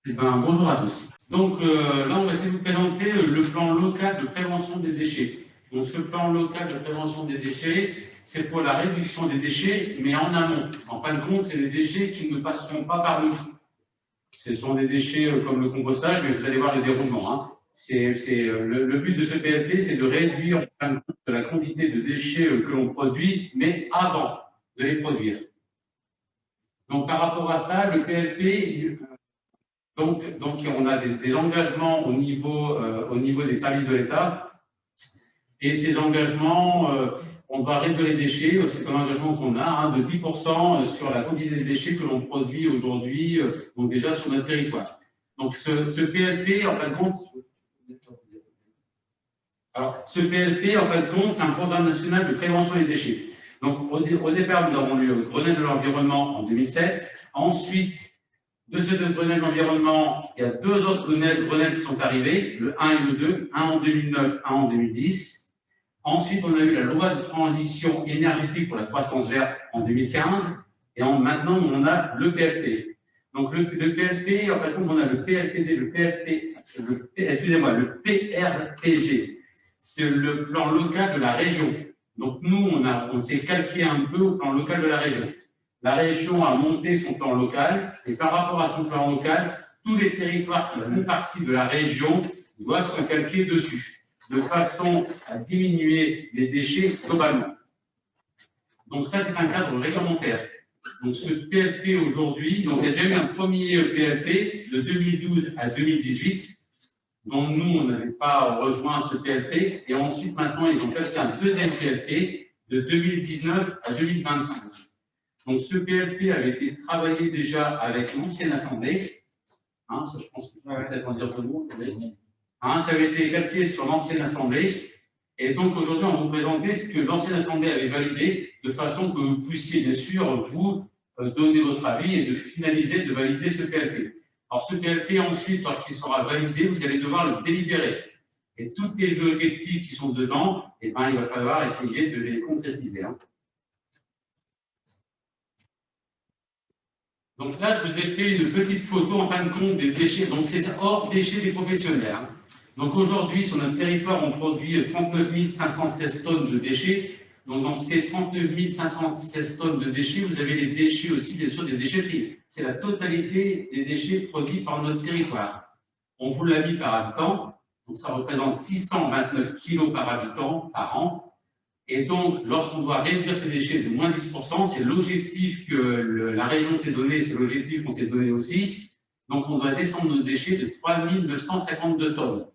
Eh ben, bonjour à tous. Donc là, on va essayer de vous présenter le plan local de prévention des déchets. Donc ce plan local de prévention des déchets, c'est pour la réduction des déchets, mais en amont. En fin de compte, c'est des déchets qui ne passeront pas par nous. Ce sont des déchets comme le compostage, mais vous allez voir le déroulement. Hein. Le but de ce PLP, c'est de réduire en fin de compte la quantité de déchets que l'on produit, mais avant de les produire. Donc par rapport à ça, le PLP, donc on a des engagements au niveau des services de l'État. Et ces engagements, on va réduire les déchets. C'est un engagement qu'on a de 10% sur la quantité de déchets que l'on produit aujourd'hui, donc déjà sur notre territoire. Donc ce PLP, en fin de compte, c'est un programme national de prévention des déchets. Donc au départ, nous avons eu le Grenelle de l'environnement en 2007. Ensuite, de ce Grenelle de l'environnement, il y a deux autres Grenelles qui sont arrivés, le 1 et le 2, un en 2009, un en 2010. Ensuite, on a eu la loi de transition énergétique pour la croissance verte en 2015. Et maintenant, on a le PLP. Donc le PLP, en fait, on a le PLPD, le PRPG. C'est le plan local de la région. Donc nous, on s'est calqué un peu au plan local de la région. La région a monté son plan local, et par rapport à son plan local, tous les territoires qui font partie de la région doivent se calquer dessus, de façon à diminuer les déchets globalement. Donc ça, c'est un cadre réglementaire. Donc ce PLP aujourd'hui, donc il y a déjà eu un premier PLP de 2012 à 2018, dont nous, on n'avait pas rejoint ce PLP, et ensuite, maintenant, ils ont calqué un deuxième PLP de 2019 à 2025. Donc, ce PLP avait été travaillé déjà avec l'ancienne Assemblée. Ça, je pense que je vais peut-être en dire deux mots. Ça avait été calqué sur l'ancienne Assemblée. Et donc, aujourd'hui, on va vous présenter ce que l'ancienne Assemblée avait validé, de façon que vous puissiez, bien sûr, vous donner votre avis et de finaliser, de valider ce PLP. Alors, ce PLP, ensuite, lorsqu'il sera validé, vous allez devoir le délibérer. Et toutes les objectifs qui sont dedans, il va falloir essayer de les concrétiser. Donc là, je vous ai fait une petite photo en fin de compte des déchets. Donc c'est hors déchets des professionnels. Donc aujourd'hui, sur notre territoire, on produit 39 516 tonnes de déchets. Donc dans ces 39 516 tonnes de déchets, vous avez les déchets aussi, bien sûr, des déchetteries. C'est la totalité des déchets produits par notre territoire. On vous l'a mis par habitant. Donc ça représente 629 kg par habitant par an. Et donc, lorsqu'on doit réduire ces déchets de moins 10%, c'est l'objectif que la région s'est donné, c'est l'objectif qu'on s'est donné aussi. Donc, on doit descendre nos déchets de 3 952 tonnes.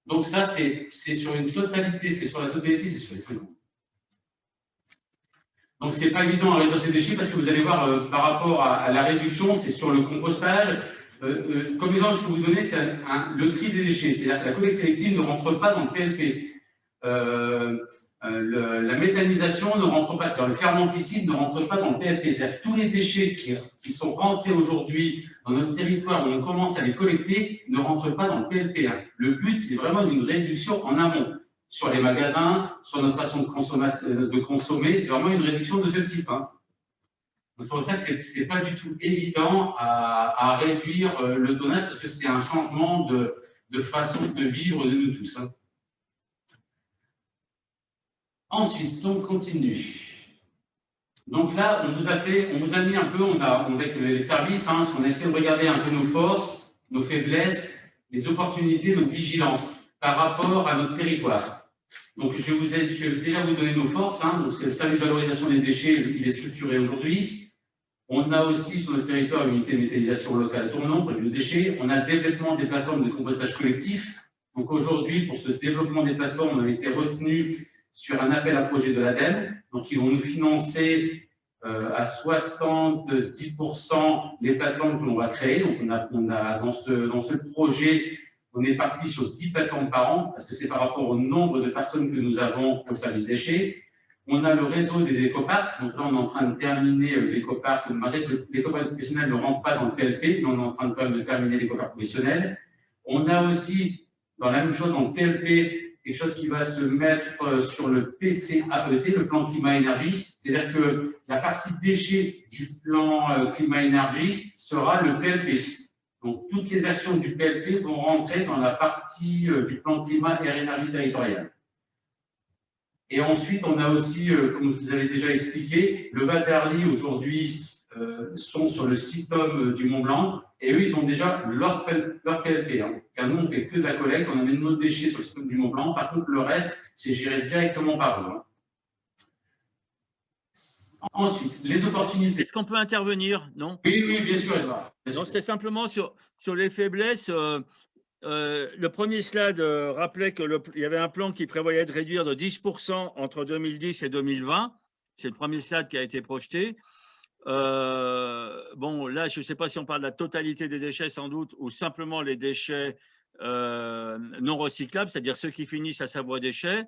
Donc, ça, c'est sur une totalité, c'est sur la totalité, c'est sur les 5 ans. Donc, ce n'est pas évident à réduire ces déchets parce que vous allez voir, par rapport à la réduction, c'est sur le compostage. Comme exemple, je peux vous donner, c'est le tri des déchets. C'est-à-dire que la collecte sélective ne rentre pas dans le PLP. La méthanisation ne rentre pas, c'est-à-dire le fermenticide ne rentre pas dans le PLP. C'est-à-dire tous les déchets qui sont rentrés aujourd'hui dans notre territoire où on commence à les collecter ne rentrent pas dans le PLP. Le but, c'est vraiment une réduction en amont. Sur les magasins, sur notre façon de consommer, c'est vraiment une réduction de ce type. C'est pour ça que ce n'est pas du tout évident à réduire le tonnage parce que c'est un changement de façon de vivre de nous tous. Ensuite, on continue. Donc là, on vous a mis un peu, avec les services, on essaie de regarder un peu nos forces, nos faiblesses, les opportunités, notre vigilance par rapport à notre territoire. Donc je vais déjà vous donner nos forces. Donc c'est le service de valorisation des déchets, il est structuré aujourd'hui. On a aussi sur notre territoire une unité de méthanisation locale tournante pour les biodéchets. On a le développement des plateformes de compostage collectif. Donc aujourd'hui, pour ce développement des plateformes, on a été retenu sur un appel à projet de l'ADEME. Donc, ils vont nous financer à 70% les plateformes que l'on va créer. Donc, on a dans ce projet, on est parti sur 10 plateformes par an, parce que c'est par rapport au nombre de personnes que nous avons au service déchets. On a le réseau des écoparcs. Donc là, on est en train de terminer l'écoparc. Malgré que l'écoparc professionnel ne rentre pas dans le PLP, mais on est en train quand même de terminer l'écoparc professionnel. On a aussi, dans la même chose, dans le PLP, quelque chose qui va se mettre sur le PCAET, le plan climat-énergie. C'est-à-dire que la partie déchets du plan climat-énergie sera le PLP. Donc, toutes les actions du PLP vont rentrer dans la partie du plan climat et énergie territoriale. Et ensuite, on a aussi, comme je vous avais déjà expliqué, le Val d'Arly aujourd'hui sont sur le CITOM du Mont-Blanc et eux, ils ont déjà leur PLP. Hein. Car nous, on ne fait que de la collecte, on amène nos déchets sur le CITOM du Mont-Blanc. Par contre, le reste, c'est géré directement par eux. Hein. Ensuite, les opportunités. Est-ce qu'on peut intervenir? Non? Oui, oui, bien sûr, Edouard. Non, c'était simplement sur les faiblesses. Le premier slide rappelait qu'il y avait un plan qui prévoyait de réduire de 10% entre 2010 et 2020. C'est le premier slide qui a été projeté. Bon, là, je ne sais pas si on parle de la totalité des déchets sans doute ou simplement les déchets non recyclables, c'est-à-dire ceux qui finissent à Savoie Déchets.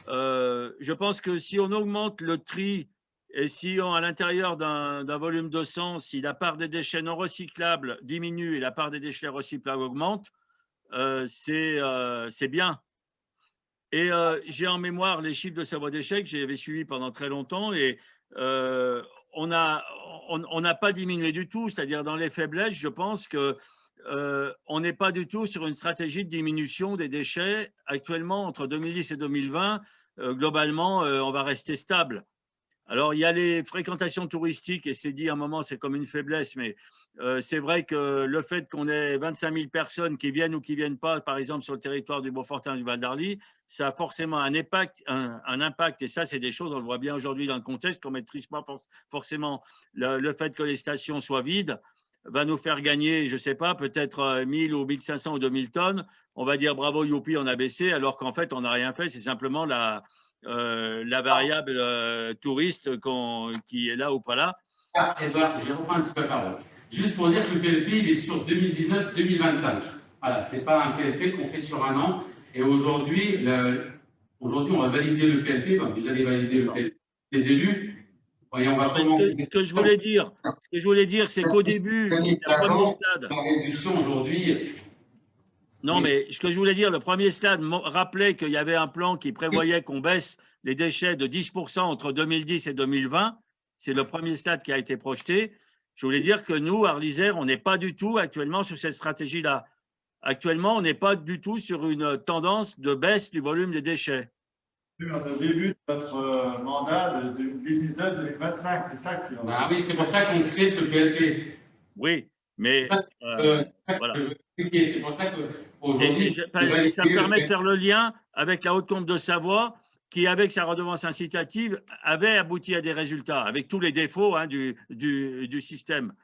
Je pense que si on augmente le tri et si à l'intérieur d'un volume de 100, si la part des déchets non recyclables diminue et la part des déchets recyclables augmente, c'est bien. Et j'ai en mémoire les chiffres de Savoie Déchets que j'avais suivis pendant très longtemps et on n'a pas diminué du tout. C'est-à-dire dans les faiblesses, je pense que on n'est pas du tout sur une stratégie de diminution des déchets. Actuellement, entre 2010 et 2020, globalement, on va rester stable. Alors, il y a les fréquentations touristiques, et c'est dit à un moment, c'est comme une faiblesse, mais c'est vrai que le fait qu'on ait 25 000 personnes qui viennent ou qui ne viennent pas, par exemple, sur le territoire du Beaufortin du Val d'Arly, ça a forcément un impact, et ça, c'est des choses, on le voit bien aujourd'hui dans le contexte, qu'on ne maîtrise pas forcément. Le fait que les stations soient vides va nous faire gagner, je ne sais pas, peut-être 1000 ou 1500 ou 2000 tonnes. On va dire bravo, youpi, on a baissé, alors qu'en fait, on n'a rien fait, c'est simplement la variable touriste qui est là ou pas là. Ah, Edouard, je vais reprendre un petit peu la parole. Juste pour dire que le PLP, il est sur 2019-2025. Voilà, ce n'est pas un PLP qu'on fait sur un an. Et aujourd'hui, on va valider le PLP. Ben, vous allez valider le PLP. Les élus, et on va commencer. Ce que je voulais dire, c'est qu'au début, le premier stade. La réduction aujourd'hui. Non, mais ce que je voulais dire, le premier stade rappelait qu'il y avait un plan qui prévoyait qu'on baisse les déchets de 10% entre 2010 et 2020. C'est le premier stade qui a été projeté. Je voulais dire que nous, Arlysère, on n'est pas du tout actuellement sur cette stratégie-là. Actuellement, on n'est pas du tout sur une tendance de baisse du volume des déchets. Au début de notre mandat de 2019-2025, c'est ça qui… Ah oui, c'est pour ça qu'on crée ce PLP. Oui, mais voilà. C'est pour ça qu'aujourd'hui… Ça me permet de faire le lien avec la Haute-Combe de Savoie, qui, avec sa redevance incitative, avait abouti à des résultats, avec tous les défauts hein, du système.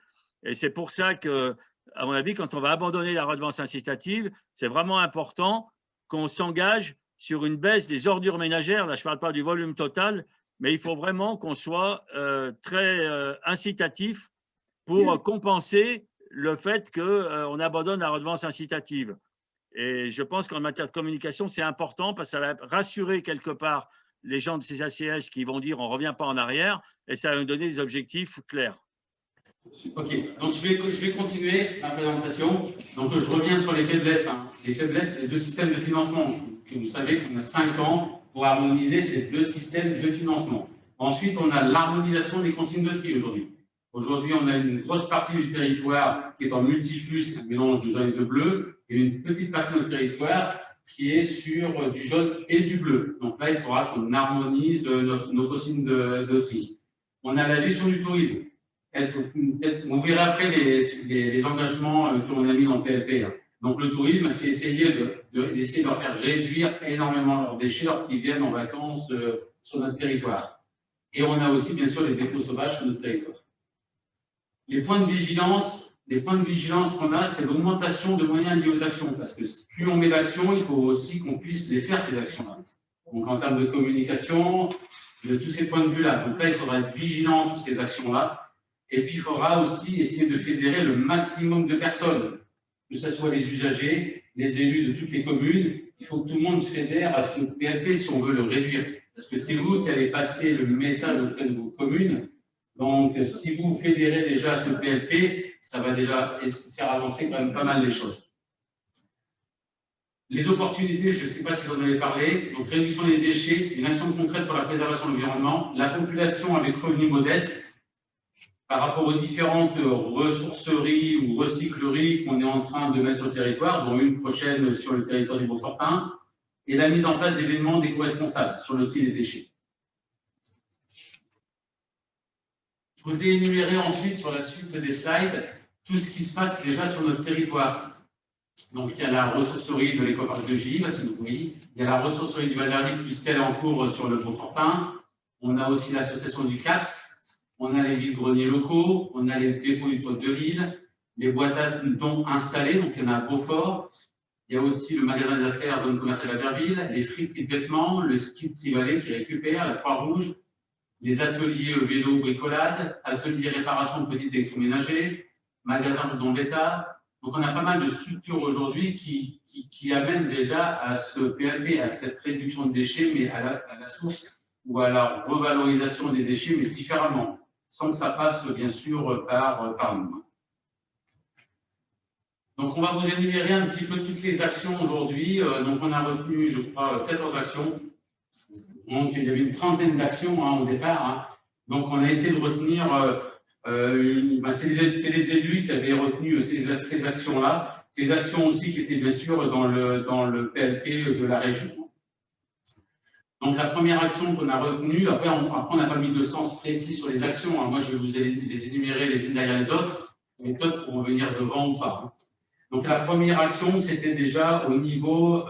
Et c'est pour ça que, à mon avis, quand on va abandonner la redevance incitative, c'est vraiment important qu'on s'engage sur une baisse des ordures ménagères. Là, je ne parle pas du volume total, mais il faut vraiment qu'on soit très incitatif pour compenser le fait qu'on abandonne la redevance incitative. Et je pense qu'en matière de communication, c'est important parce que ça va rassurer quelque part les gens de ces ACS qui vont dire on ne revient pas en arrière et ça va nous donner des objectifs clairs. Ok, donc je vais continuer ma présentation. Donc je reviens sur les faiblesses. Hein. Les faiblesses, c'est les deux systèmes de financement. Vous savez qu'on a 5 ans pour harmoniser ces deux systèmes de financement. Ensuite, on a l'harmonisation des consignes de tri aujourd'hui. Aujourd'hui, on a une grosse partie du territoire qui est en multiflux, un mélange de jaune et de bleu, et une petite partie de notre territoire qui est sur du jaune et du bleu. Donc là, il faudra qu'on harmonise nos consignes de tri. On a la gestion du tourisme. Vous verrez après les engagements que l'on a mis dans le PLP. Hein. Donc le tourisme, c'est essayer d'essayer de leur faire réduire énormément leurs déchets lorsqu'ils viennent en vacances sur notre territoire. Et on a aussi, bien sûr, les dépôts sauvages sur notre territoire. Les points de vigilance qu'on a, c'est l'augmentation de moyens liés aux actions. Parce que plus on met d'actions, il faut aussi qu'on puisse les faire, ces actions-là. Donc en termes de communication, de tous ces points de vue-là. Donc là, il faudra être vigilant sur ces actions-là. Et puis, il faudra aussi essayer de fédérer le maximum de personnes, que ce soit les usagers, les élus de toutes les communes. Il faut que tout le monde se fédère à ce PLP si on veut le réduire. Parce que c'est vous qui allez passer le message auprès de vos communes. Donc, si vous fédérez déjà ce PLP, ça va déjà faire avancer quand même pas mal les choses. Les opportunités, je ne sais pas si vous en avez parlé, donc réduction des déchets, une action concrète pour la préservation de l'environnement, la population avec revenus modestes. par rapport aux différentes ressourceries ou recycleries qu'on est en train de mettre sur le territoire, dont une prochaine sur le territoire du Beaufortin, et la mise en place d'événements d'éco-responsables sur le tri des déchets. Je vous ai énuméré ensuite sur la suite des slides tout ce qui se passe déjà sur notre territoire. Donc, il y a la ressourcerie de l'écoparc de Gilles, si vous voyez. Il y a la ressourcerie du Val-d'Arly, plus celle en cours sur le Beaufortin. On a aussi l'association du CAPS. On a les vides-greniers locaux. On a les dépôts du Trône de Lille. Les boîtes à dons installées. Donc, il y en a à Beaufort. Il y a aussi le magasin des affaires, zone commerciale à Berville. Les friperies de vêtements. Le ski de Trivalet qui récupère. La Croix-Rouge. Les ateliers vélo bricolade. Ateliers réparation de petits électroménagers. Magasin de dons d'État. Donc, on a pas mal de structures aujourd'hui qui amènent déjà à ce PLP, à cette réduction de déchets, mais à la source ou à la revalorisation des déchets, mais différemment, sans que ça passe, bien sûr, par nous. Donc, on va vous énumérer un petit peu toutes les actions aujourd'hui. Donc, on a retenu, je crois, 14 actions. Donc, il y avait une trentaine d'actions au départ. Donc, on a essayé de retenir... c'est les élus qui avaient retenu ces actions-là, ces actions aussi qui étaient bien sûr dans le PLP de la région. Donc la première action qu'on a retenue, après on n'a pas mis de sens précis sur les actions, moi je vais vous les énumérer les unes derrière les autres, les méthodes pourront venir devant ou pas. Donc la première action, c'était déjà au niveau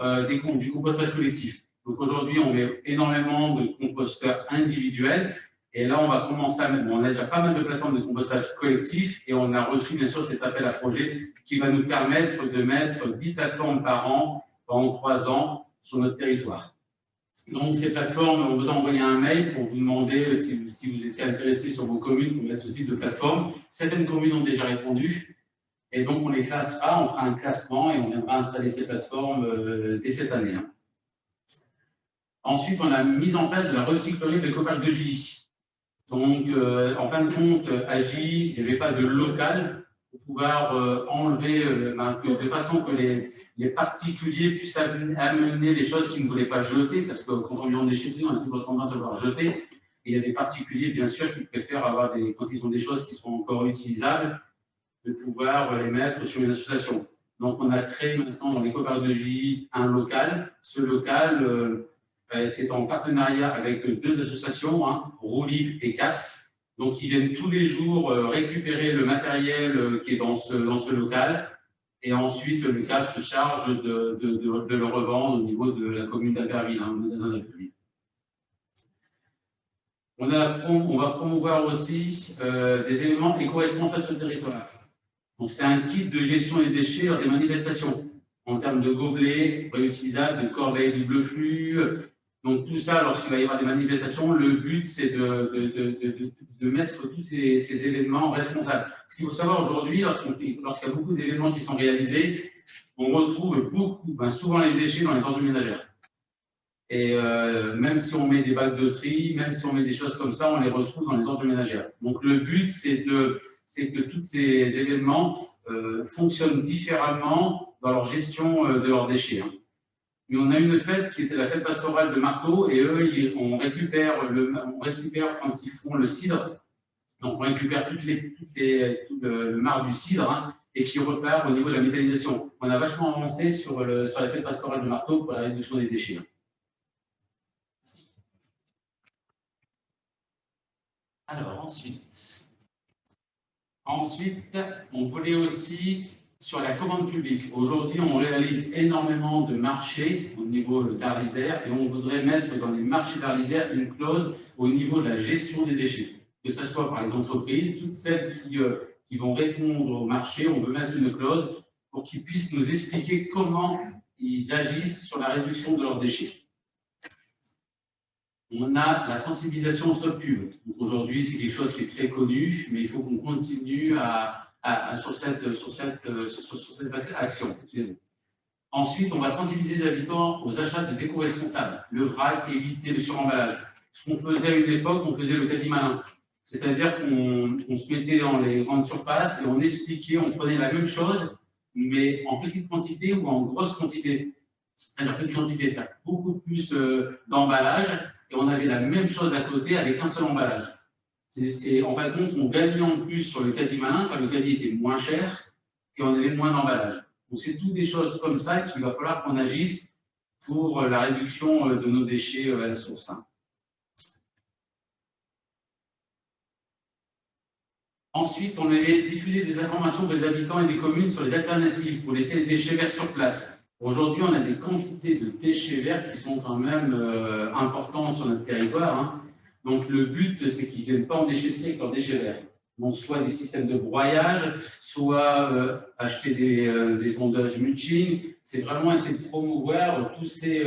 du compostage collectif. Donc aujourd'hui, on met énormément de composteurs individuels. Et là, on va commencer à mettre, on a déjà pas mal de plateformes de compostage collectif et on a reçu bien sûr cet appel à projet qui va nous permettre de mettre 10 plateformes par an pendant 3 ans sur notre territoire. Donc, ces plateformes, on vous a envoyé un mail pour vous demander si vous étiez intéressé sur vos communes pour mettre ce type de plateforme. Certaines communes ont déjà répondu et donc on les classera, on fera un classement et on viendra installer ces plateformes dès cette année. Ensuite, on a mis en place de la recyclerie de l'écoparc de Gilly. Donc, en fin de compte, à Gilly, il n'y avait pas de local pour pouvoir enlever, de façon que les particuliers puissent amener les choses qu'ils ne voulaient pas jeter, parce que quand on vient en déchetterie, on a toujours tendance à vouloir jeter. Et il y a des particuliers, bien sûr, qui préfèrent avoir quand ils ont des choses qui sont encore utilisables, de pouvoir les mettre sur une association. Donc, on a créé maintenant dans l'écoparc de Gilly un local. Ce local, c'est en partenariat avec 2 associations, Roulib et CAPS. Donc, ils viennent tous les jours récupérer le matériel qui est dans ce local. Et ensuite, le CAPS se charge de le revendre au niveau de la commune d'Albertville, au magasin d'Albertville. On va promouvoir aussi des éléments éco-responsables sur le territoire. Donc, c'est un kit de gestion des déchets lors des manifestations, en termes de gobelets réutilisables, de corbeilles double flux. Donc, tout ça, lorsqu'il va y avoir des manifestations, le but, c'est de mettre tous ces événements responsables. Ce qu'il faut savoir aujourd'hui, lorsqu'il y a beaucoup d'événements qui sont réalisés, on retrouve souvent les déchets dans les ordures ménagères. Et même si on met des bacs de tri, même si on met des choses comme ça, on les retrouve dans les ordures ménagères. Donc, le but, c'est que tous ces événements fonctionnent différemment dans leur gestion de leurs déchets. Mais on a une fête qui était la fête pastorale de Marteau, et eux, on récupère quand ils font le cidre. Donc, on récupère tout le marc du cidre et qui repart au niveau de la méthanisation. On a vachement avancé sur la fête pastorale de Marteau pour la réduction des déchets. Alors, ensuite, on voulait aussi sur la commande publique. Aujourd'hui, on réalise énormément de marchés au niveau d'Arlysère et on voudrait mettre dans les marchés d'Arlysère une clause au niveau de la gestion des déchets. Que ce soit par les entreprises, toutes celles qui vont répondre au marché, on veut mettre une clause pour qu'ils puissent nous expliquer comment ils agissent sur la réduction de leurs déchets. On a la sensibilisation au stop pub. Aujourd'hui, c'est quelque chose qui est très connu, mais il faut qu'on continue sur cette action. Ensuite, on va sensibiliser les habitants aux achats des éco-responsables, le vrac, éviter le suremballage. Ce qu'on faisait à une époque, on faisait le caddie malin. C'est-à-dire qu'on se mettait dans les grandes surfaces et on expliquait, on prenait la même chose, mais en petite quantité ou en grosse quantité. C'est-à-dire petite quantité, ça a beaucoup plus d'emballage et on avait la même chose à côté avec un seul emballage. En fin de compte, on gagnait en plus sur le caddie malin, car le caddie était moins cher et on avait moins d'emballage. Donc, c'est toutes des choses comme ça qu'il va falloir qu'on agisse pour la réduction de nos déchets à la source. Ensuite, on avait diffusé des informations des habitants et des communes sur les alternatives pour laisser les déchets verts sur place. Aujourd'hui, on a des quantités de déchets verts qui sont quand même importantes sur notre territoire. Hein. Donc, le but, c'est qu'ils ne viennent pas en déchetterie avec leurs déchets verts. Donc, soit des systèmes de broyage, soit acheter des tondeuses mulching. C'est vraiment essayer de promouvoir tous ces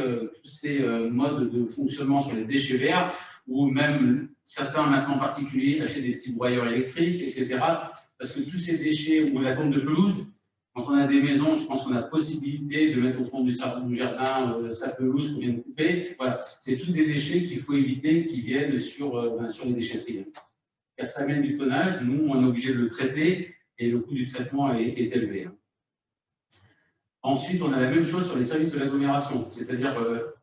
modes de fonctionnement sur les déchets verts, ou même certains maintenant particuliers acheter des petits broyeurs électriques, etc. Parce que tous ces déchets, ou la tonte de pelouse, quand on a des maisons, je pense qu'on a possibilité de mettre au fond du jardin sa pelouse qu'on vient de couper. Voilà, c'est tous des déchets qu'il faut éviter qui viennent sur les déchetteries. Car ça amène du tonnage, nous on est obligé de le traiter et le coût du traitement est élevé. Ensuite, on a la même chose sur les services de l'agglomération, c'est-à-dire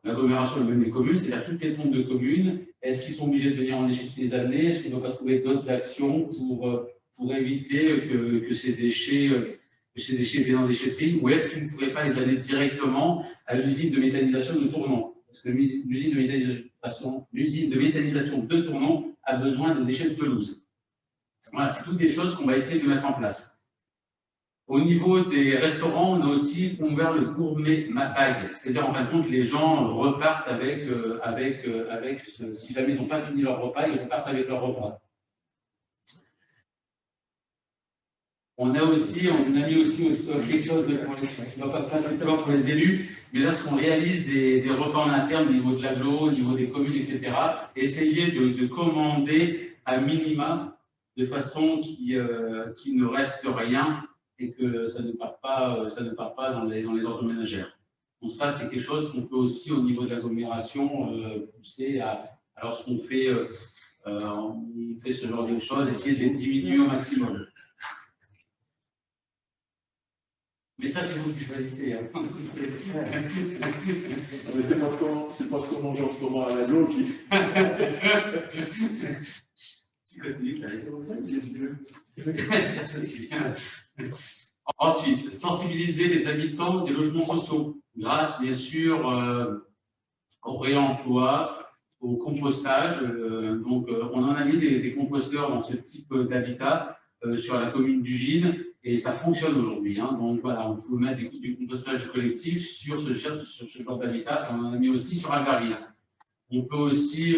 l'agglomération et même les communes, c'est-à-dire toutes les tontes de communes. Est-ce qu'ils sont obligés de venir en déchetterie les années? Est-ce qu'ils ne doivent pas trouver d'autres actions pour éviter que ces déchets viennent en déchetterie? Ou est-ce qu'ils ne pourraient pas les amener directement à l'usine de méthanisation de Tournon? Parce que l'usine de méthanisation de Tournon a besoin de déchets de pelouse. Voilà, c'est toutes des choses qu'on va essayer de mettre en place. Au niveau des restaurants, on a aussi ouvert le gourmet bag. C'est-à-dire, en fin de compte, les gens repartent si jamais ils n'ont pas fini leur repas, ils repartent avec leur repas. On a mis aussi quelque chose pas spécialement pour les élus, mais lorsqu'on réalise des repas en interne au niveau de l'agglo, au niveau des communes, etc., essayer de commander à minima de façon qu'il ne reste rien et que ça ne part pas dans les ordres ménagères. Donc ça, c'est quelque chose qu'on peut aussi, au niveau de l'agglomération, pousser lorsqu'on fait ce genre de choses, essayer de les diminuer au maximum. Mais ça, c'est vous qui choisissez. Hein. C'est parce qu'on mange en ce moment à l'aglo qui... Tu continues, c'est pour ça que j'ai vieux. Ensuite, sensibiliser les habitants des logements sociaux, grâce bien sûr au réemploi, au compostage. Donc, on en a mis des composteurs dans ce type d'habitat sur la commune d'Ugine et ça fonctionne aujourd'hui. Hein. Donc voilà, on peut mettre du compostage collectif sur ce genre d'habitat. On en a mis aussi sur Alvaria. On peut aussi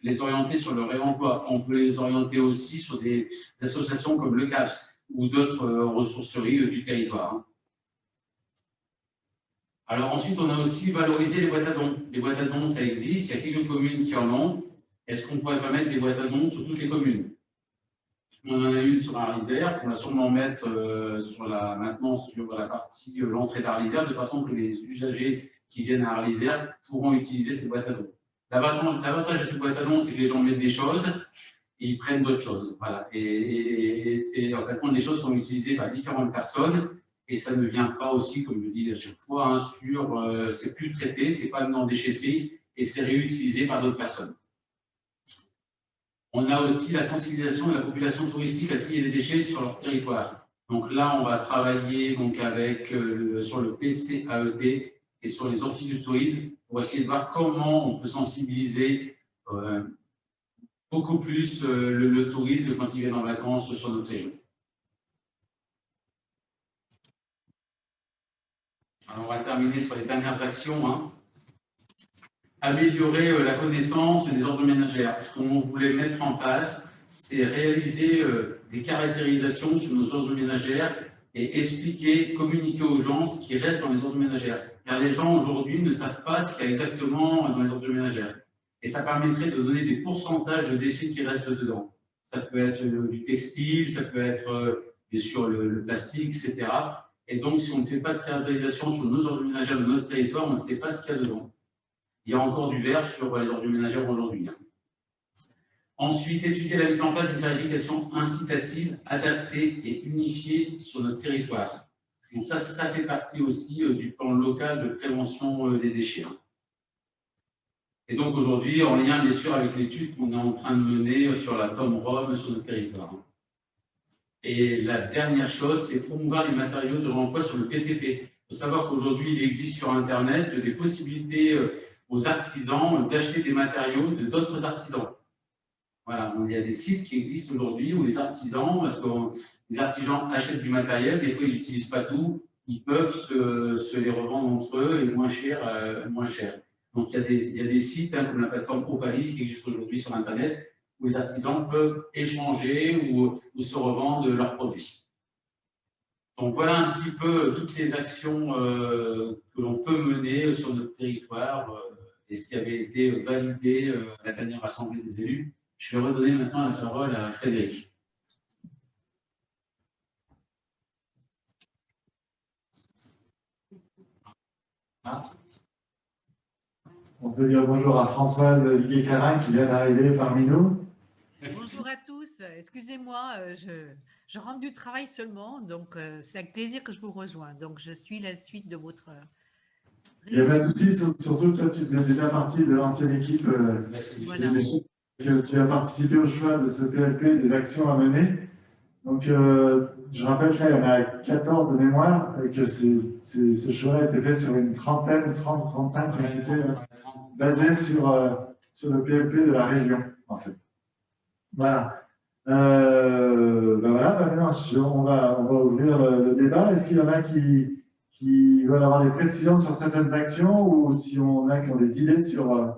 les orienter sur le réemploi. On peut les orienter aussi sur des associations comme le CAPS ou d'autres ressourceries du territoire. Alors ensuite, on a aussi valorisé les boîtes à dons. Les boîtes à dons, ça existe. Il y a quelques communes qui en ont. Est-ce qu'on ne pourrait pas mettre des boîtes à dons sur toutes les communes? On en a une sur Arlisère, qu'on va sûrement mettre maintenant sur la partie l'entrée d'Arlisère, de façon que les usagers qui viennent à Arlisère pourront utiliser ces boîtes à dons. L'avantage de ces boîtes à dons, c'est que les gens mettent des choses et ils prennent d'autres choses. Voilà. Et en fait, les choses sont utilisées par différentes personnes et ça ne vient pas aussi, comme je dis à chaque fois, hein, c'est plus traité, c'est pas dans déchetterie et c'est réutilisé par d'autres personnes. On a aussi la sensibilisation de la population touristique à trier des déchets sur leur territoire. Donc là, on va travailler donc sur le PCAET et sur les offices du tourisme pour essayer de voir comment on peut sensibiliser beaucoup plus le tourisme quand ils viennent en vacances sur notre région. Alors, on va terminer sur les dernières actions. Hein. Améliorer la connaissance des ordres ménagères. Ce qu'on voulait mettre en place, c'est réaliser des caractérisations sur nos ordres ménagères et expliquer, communiquer aux gens ce qui reste dans les ordres ménagères. Car les gens aujourd'hui ne savent pas ce qu'il y a exactement dans les ordres ménagères. Et ça permettrait de donner des pourcentages de déchets qui restent dedans. Ça peut être du textile, ça peut être bien sûr le plastique, etc. Et donc, si on ne fait pas de caractérisation sur nos ordres ménagères de notre territoire, on ne sait pas ce qu'il y a dedans. Il y a encore du verre sur les ordures ménagères aujourd'hui. Ensuite, étudier la mise en place d'une tarification incitative, adaptée et unifiée sur notre territoire. Donc ça fait partie aussi du plan local de prévention des déchets. Et donc aujourd'hui, en lien bien sûr avec l'étude qu'on est en train de mener sur la TOM-ROM sur notre territoire. Et la dernière chose, c'est promouvoir les matériaux de l'emploi sur le PTP. Il faut savoir qu'aujourd'hui, il existe sur Internet des possibilités aux artisans d'acheter des matériaux de d'autres artisans. Voilà, il y a des sites qui existent aujourd'hui où les artisans, parce que les artisans achètent du matériel, des fois ils n'utilisent pas tout, ils peuvent se les revendre entre eux et moins cher. Donc il y a des sites comme la plateforme Opalis qui existe aujourd'hui sur Internet où les artisans peuvent échanger ou se revendre leurs produits. Donc voilà un petit peu toutes les actions que l'on peut mener sur notre territoire et ce qui avait été validé à la dernière assemblée des élus. Je vais redonner maintenant la parole à Frédéric. On peut dire bonjour à Françoise Liguet-Carin qui vient d'arriver parmi nous. Bonjour à tous. Excusez-moi, je rentre du travail seulement, donc c'est avec plaisir que je vous rejoins. Donc, je suis la suite de votre… Il n'y a pas de souci, surtout que toi, tu faisais déjà partie de l'ancienne équipe. Voilà. Que tu as participé au choix de ce PLP, des actions à mener. Donc, je rappelle que là, il y en a 14 de mémoire et que ce choix a été fait sur une trentaine, 30, 35 unités basées sur le PLP de la région, en fait. Voilà. Maintenant, on va ouvrir le débat. Est-ce qu'il y en a qui veulent avoir des précisions sur certaines actions ou si on a qui ont des idées sur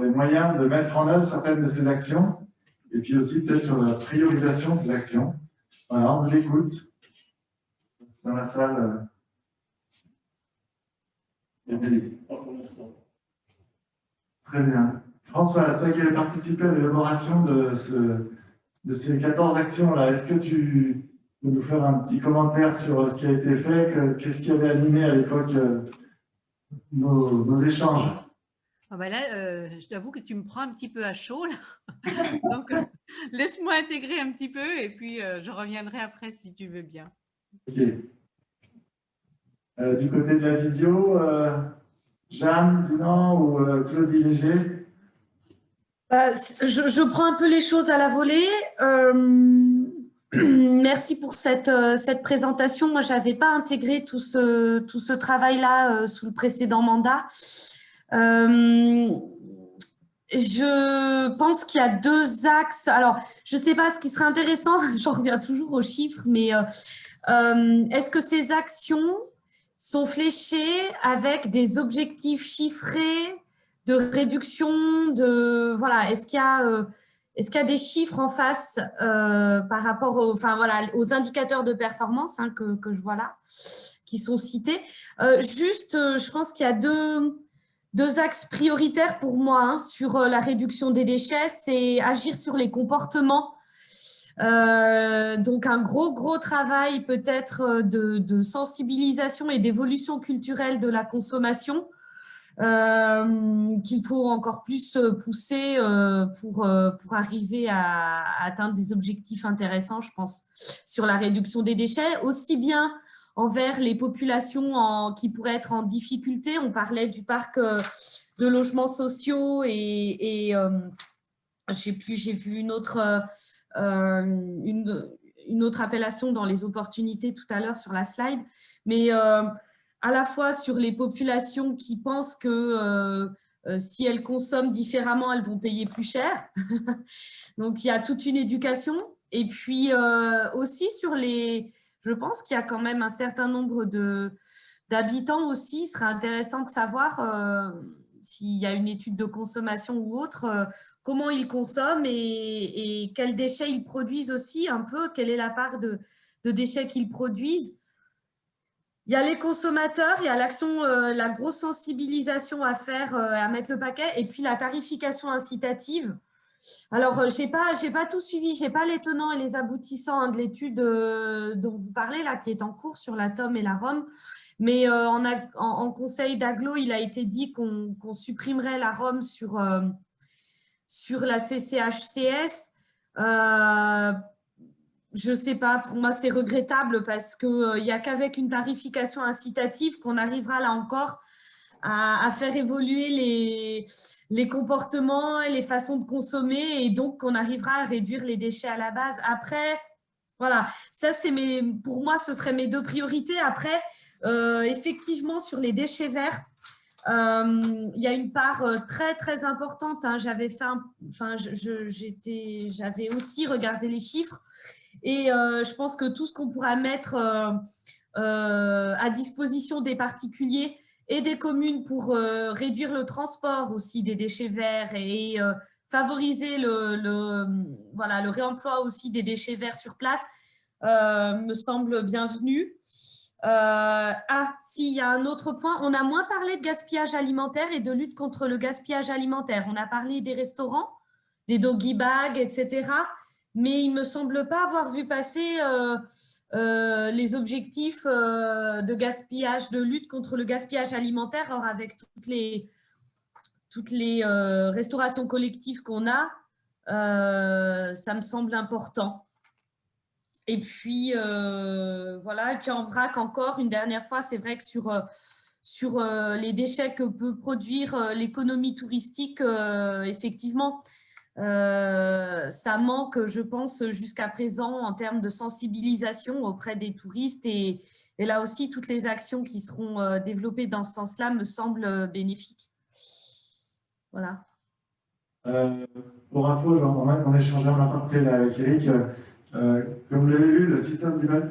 les moyens de mettre en œuvre certaines de ces actions et puis aussi peut-être sur la priorisation de ces actions. Voilà, on vous écoute. Dans la salle. Très bien. François, toi qui as participé à l'élaboration de ces 14 actions-là, est-ce que tu peux nous faire un petit commentaire sur ce qui a été fait, qu'est-ce qui avait animé à l'époque nos échanges? Ah ben là, je t'avoue que tu me prends un petit peu à chaud, là. Donc, laisse-moi intégrer un petit peu et puis je reviendrai après si tu veux bien. Ok. Du côté de la visio, Jeanne Dunant ou Claudie Léger? Je prends un peu les choses à la volée. Merci pour cette présentation. Moi, je n'avais pas intégré tout ce travail-là sous le précédent mandat. Je pense qu'il y a deux axes. Alors, je ne sais pas ce qui serait intéressant, j'en reviens toujours aux chiffres, mais est-ce que ces actions sont fléchées avec des objectifs chiffrés de réduction voilà, est-ce qu'il y a des chiffres en face par rapport aux indicateurs de performance que je vois là, qui sont cités. Je pense qu'il y a deux axes prioritaires pour moi sur la réduction des déchets, c'est agir sur les comportements. Donc, un gros travail peut-être de sensibilisation et d'évolution culturelle de la consommation qu'il faut encore plus pousser pour arriver à atteindre des objectifs intéressants, je pense, sur la réduction des déchets, aussi bien envers les populations qui pourraient être en difficulté. On parlait du parc de logements sociaux et je sais plus, j'ai vu une autre appellation dans les opportunités tout à l'heure sur la slide, mais à la fois sur les populations qui pensent que si elles consomment différemment, elles vont payer plus cher. Donc, il y a toute une éducation. Et puis, aussi sur je pense qu'il y a quand même un certain nombre d'habitants aussi. Il serait intéressant de savoir s'il y a une étude de consommation ou autre, comment ils consomment et quels déchets ils produisent aussi, un peu, quelle est la part de déchets qu'ils produisent. Il y a les consommateurs, il y a l'action, la grosse sensibilisation à faire, à mettre le paquet, et puis la tarification incitative. Alors, je n'ai pas tout suivi, je n'ai pas les tenants et les aboutissants de l'étude dont vous parlez, là, qui est en cours sur la TOM et la ROM. Mais en conseil d'agglo, il a été dit qu'on supprimerait la ROM sur la CCHCS. Je ne sais pas, pour moi, c'est regrettable parce qu'il n'y a qu'avec une tarification incitative qu'on arrivera là encore à faire évoluer les comportements et les façons de consommer et donc qu'on arrivera à réduire les déchets à la base. Après, voilà, ça c'est pour moi, ce seraient mes 2 priorités. Après, effectivement, sur les déchets verts, il y a une part très très importante. Hein. J'avais aussi regardé les chiffres et je pense que tout ce qu'on pourra mettre à disposition des particuliers et des communes pour réduire le transport aussi des déchets verts et favoriser le réemploi aussi des déchets verts sur place me semble bienvenu. Il y a un autre point. On a moins parlé de gaspillage alimentaire et de lutte contre le gaspillage alimentaire. On a parlé des restaurants, des doggy bags, etc. Mais il ne me semble pas avoir vu passer les objectifs de gaspillage, de lutte contre le gaspillage alimentaire. Or, avec toutes les restaurations collectives qu'on a, ça me semble important. Et puis, voilà. Et puis, en vrac, encore une dernière fois, c'est vrai que sur les déchets que peut produire l'économie touristique, effectivement, ça manque, je pense, jusqu'à présent en termes de sensibilisation auprès des touristes. Et là aussi, toutes les actions qui seront développées dans ce sens-là me semblent bénéfiques. Voilà. Pour info, on a échangé en aparté là, avec Eric. Comme vous l'avez vu, le système du Val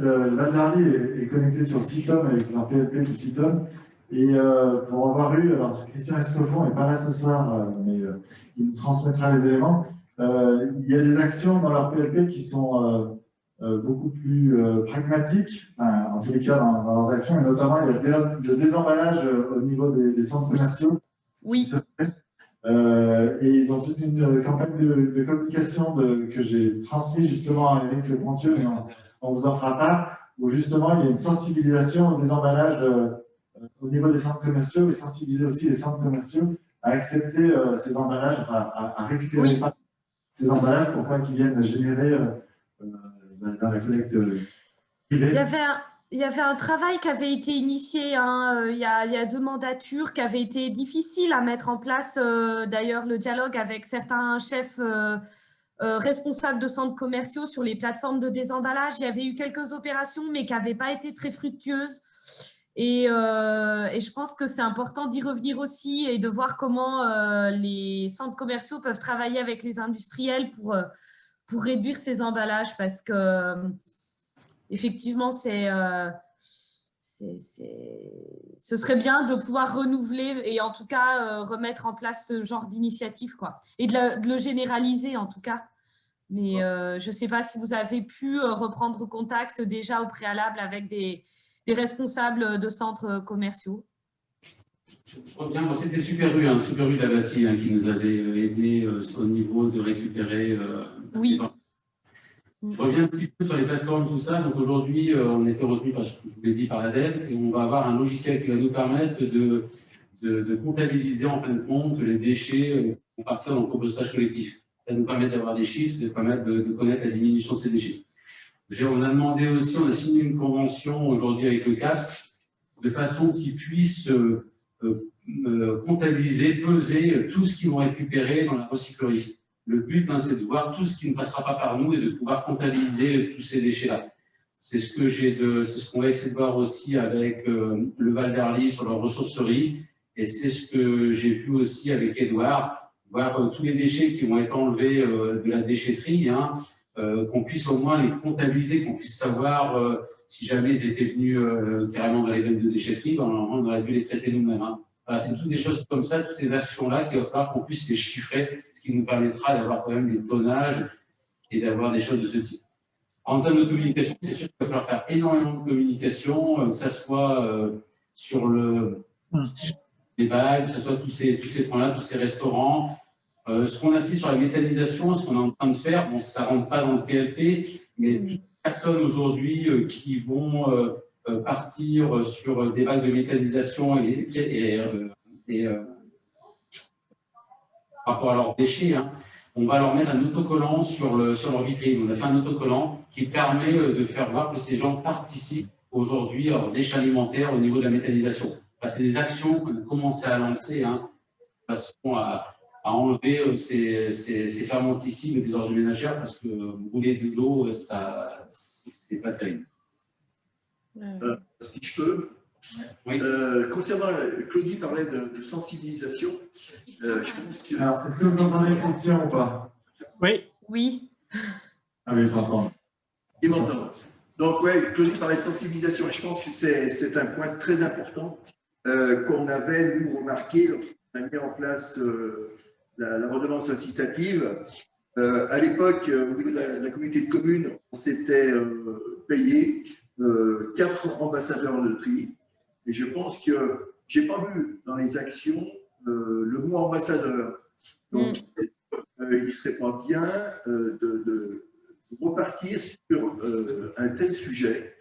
d'Arly est connecté sur Citom avec leur PLP du Citom. Et pour avoir eu, alors Christian Escoffon n'est pas là ce soir, mais il nous transmettra les éléments. Il y a des actions dans leur PLP qui sont beaucoup plus pragmatiques, enfin, en tous les cas dans leurs actions, et notamment il y a le désemballage au niveau des centres commerciaux. Oui. Et ils ont toute une campagne de communication que j'ai transmise justement à Eric Pontieux, mais on vous en fera part, où justement il y a une sensibilisation au désemballage au niveau des centres commerciaux et sensibiliser aussi les centres commerciaux à accepter ces emballages, enfin, à récupérer ces emballages pour pas qu'ils viennent générer dans la collecte privée. Il y avait un travail qui avait été initié il y a 2 mandatures, qui avait été difficile à mettre en place. D'ailleurs, le dialogue avec certains chefs responsables de centres commerciaux sur les plateformes de désemballage. Il y avait eu quelques opérations, mais qui n'avaient pas été très fructueuses. Et je pense que c'est important d'y revenir aussi et de voir comment les centres commerciaux peuvent travailler avec les industriels pour réduire ces emballages, parce que effectivement, ce serait bien de pouvoir renouveler et en tout cas remettre en place ce genre d'initiative, quoi, et de le généraliser en tout cas. Mais je ne sais pas si vous avez pu reprendre contact déjà au préalable avec des responsables de centres commerciaux. Je reviens, c'était Super U d'Abati qui nous avait aidé au niveau de récupérer. Oui. Je reviens un petit peu sur les plateformes, tout ça. Donc aujourd'hui, on était retenu, parce que je vous l'ai dit, par l'ADEME, et on va avoir un logiciel qui va nous permettre de comptabiliser en fin de compte les déchets qui vont partir dans le compostage collectif. Ça va nous permettre d'avoir des chiffres, de permettre de connaître la diminution de ces déchets. On a demandé aussi, on a signé une convention aujourd'hui avec le CAPS, de façon qu'ils puissent comptabiliser, peser tout ce qu'ils vont récupérer dans la recyclerie. Le but, c'est de voir tout ce qui ne passera pas par nous et de pouvoir comptabiliser tous ces déchets-là. C'est ce qu'on va essayer de voir aussi avec le Val d'Arly sur leur ressourcerie. Et c'est ce que j'ai vu aussi avec Edouard, voir tous les déchets qui vont être enlevés de la déchetterie, qu'on puisse au moins les comptabiliser, qu'on puisse savoir si jamais ils étaient venus carrément dans les veines de déchetterie, on aurait dû les traiter nous-mêmes. Voilà, c'est toutes des choses comme ça, toutes ces actions-là qu'il va falloir qu'on puisse les chiffrer, ce qui nous permettra d'avoir quand même des tonnages et d'avoir des choses de ce type. En termes de communication, c'est sûr qu'il va falloir faire énormément de communication, que ce soit sur les bagues, que ce soit tous ces points-là, tous ces restaurants. Ce qu'on a fait sur la méthanisation, ce qu'on est en train de faire, bon, ça ne rentre pas dans le PLP, mais toutes les personnes aujourd'hui qui vont partir sur des bagues de méthanisation par rapport à leurs déchets, on va leur mettre un autocollant sur leur vitrine. On a fait un autocollant qui permet de faire voir que ces gens participent aujourd'hui à leurs déchets alimentaires au niveau de la méthanisation. c'est des actions qu'on a commencé à lancer, hein, de façon à enlever ces fermenticides des ordures ménagères, parce que brûler de l'eau, c'est pas terrible. Si je peux. Oui. Concernant, Claudie parlait de sensibilisation. Je pense que... Alors, est-ce que vous entendez Christian ou pas? Oui. Oui. Ah oui, je t'entends. Il m'entend. Donc, oui, Claudie parlait de sensibilisation. Et je pense que c'est un point très important qu'on avait, nous, remarqué lorsqu'on a mis en place la redevance incitative. À l'époque, au niveau de la communauté de communes, on s'était payé 4 ambassadeurs de tri. Et je pense que je n'ai pas vu dans les actions le mot ambassadeur. Donc, il ne serait pas bien de repartir sur un tel sujet,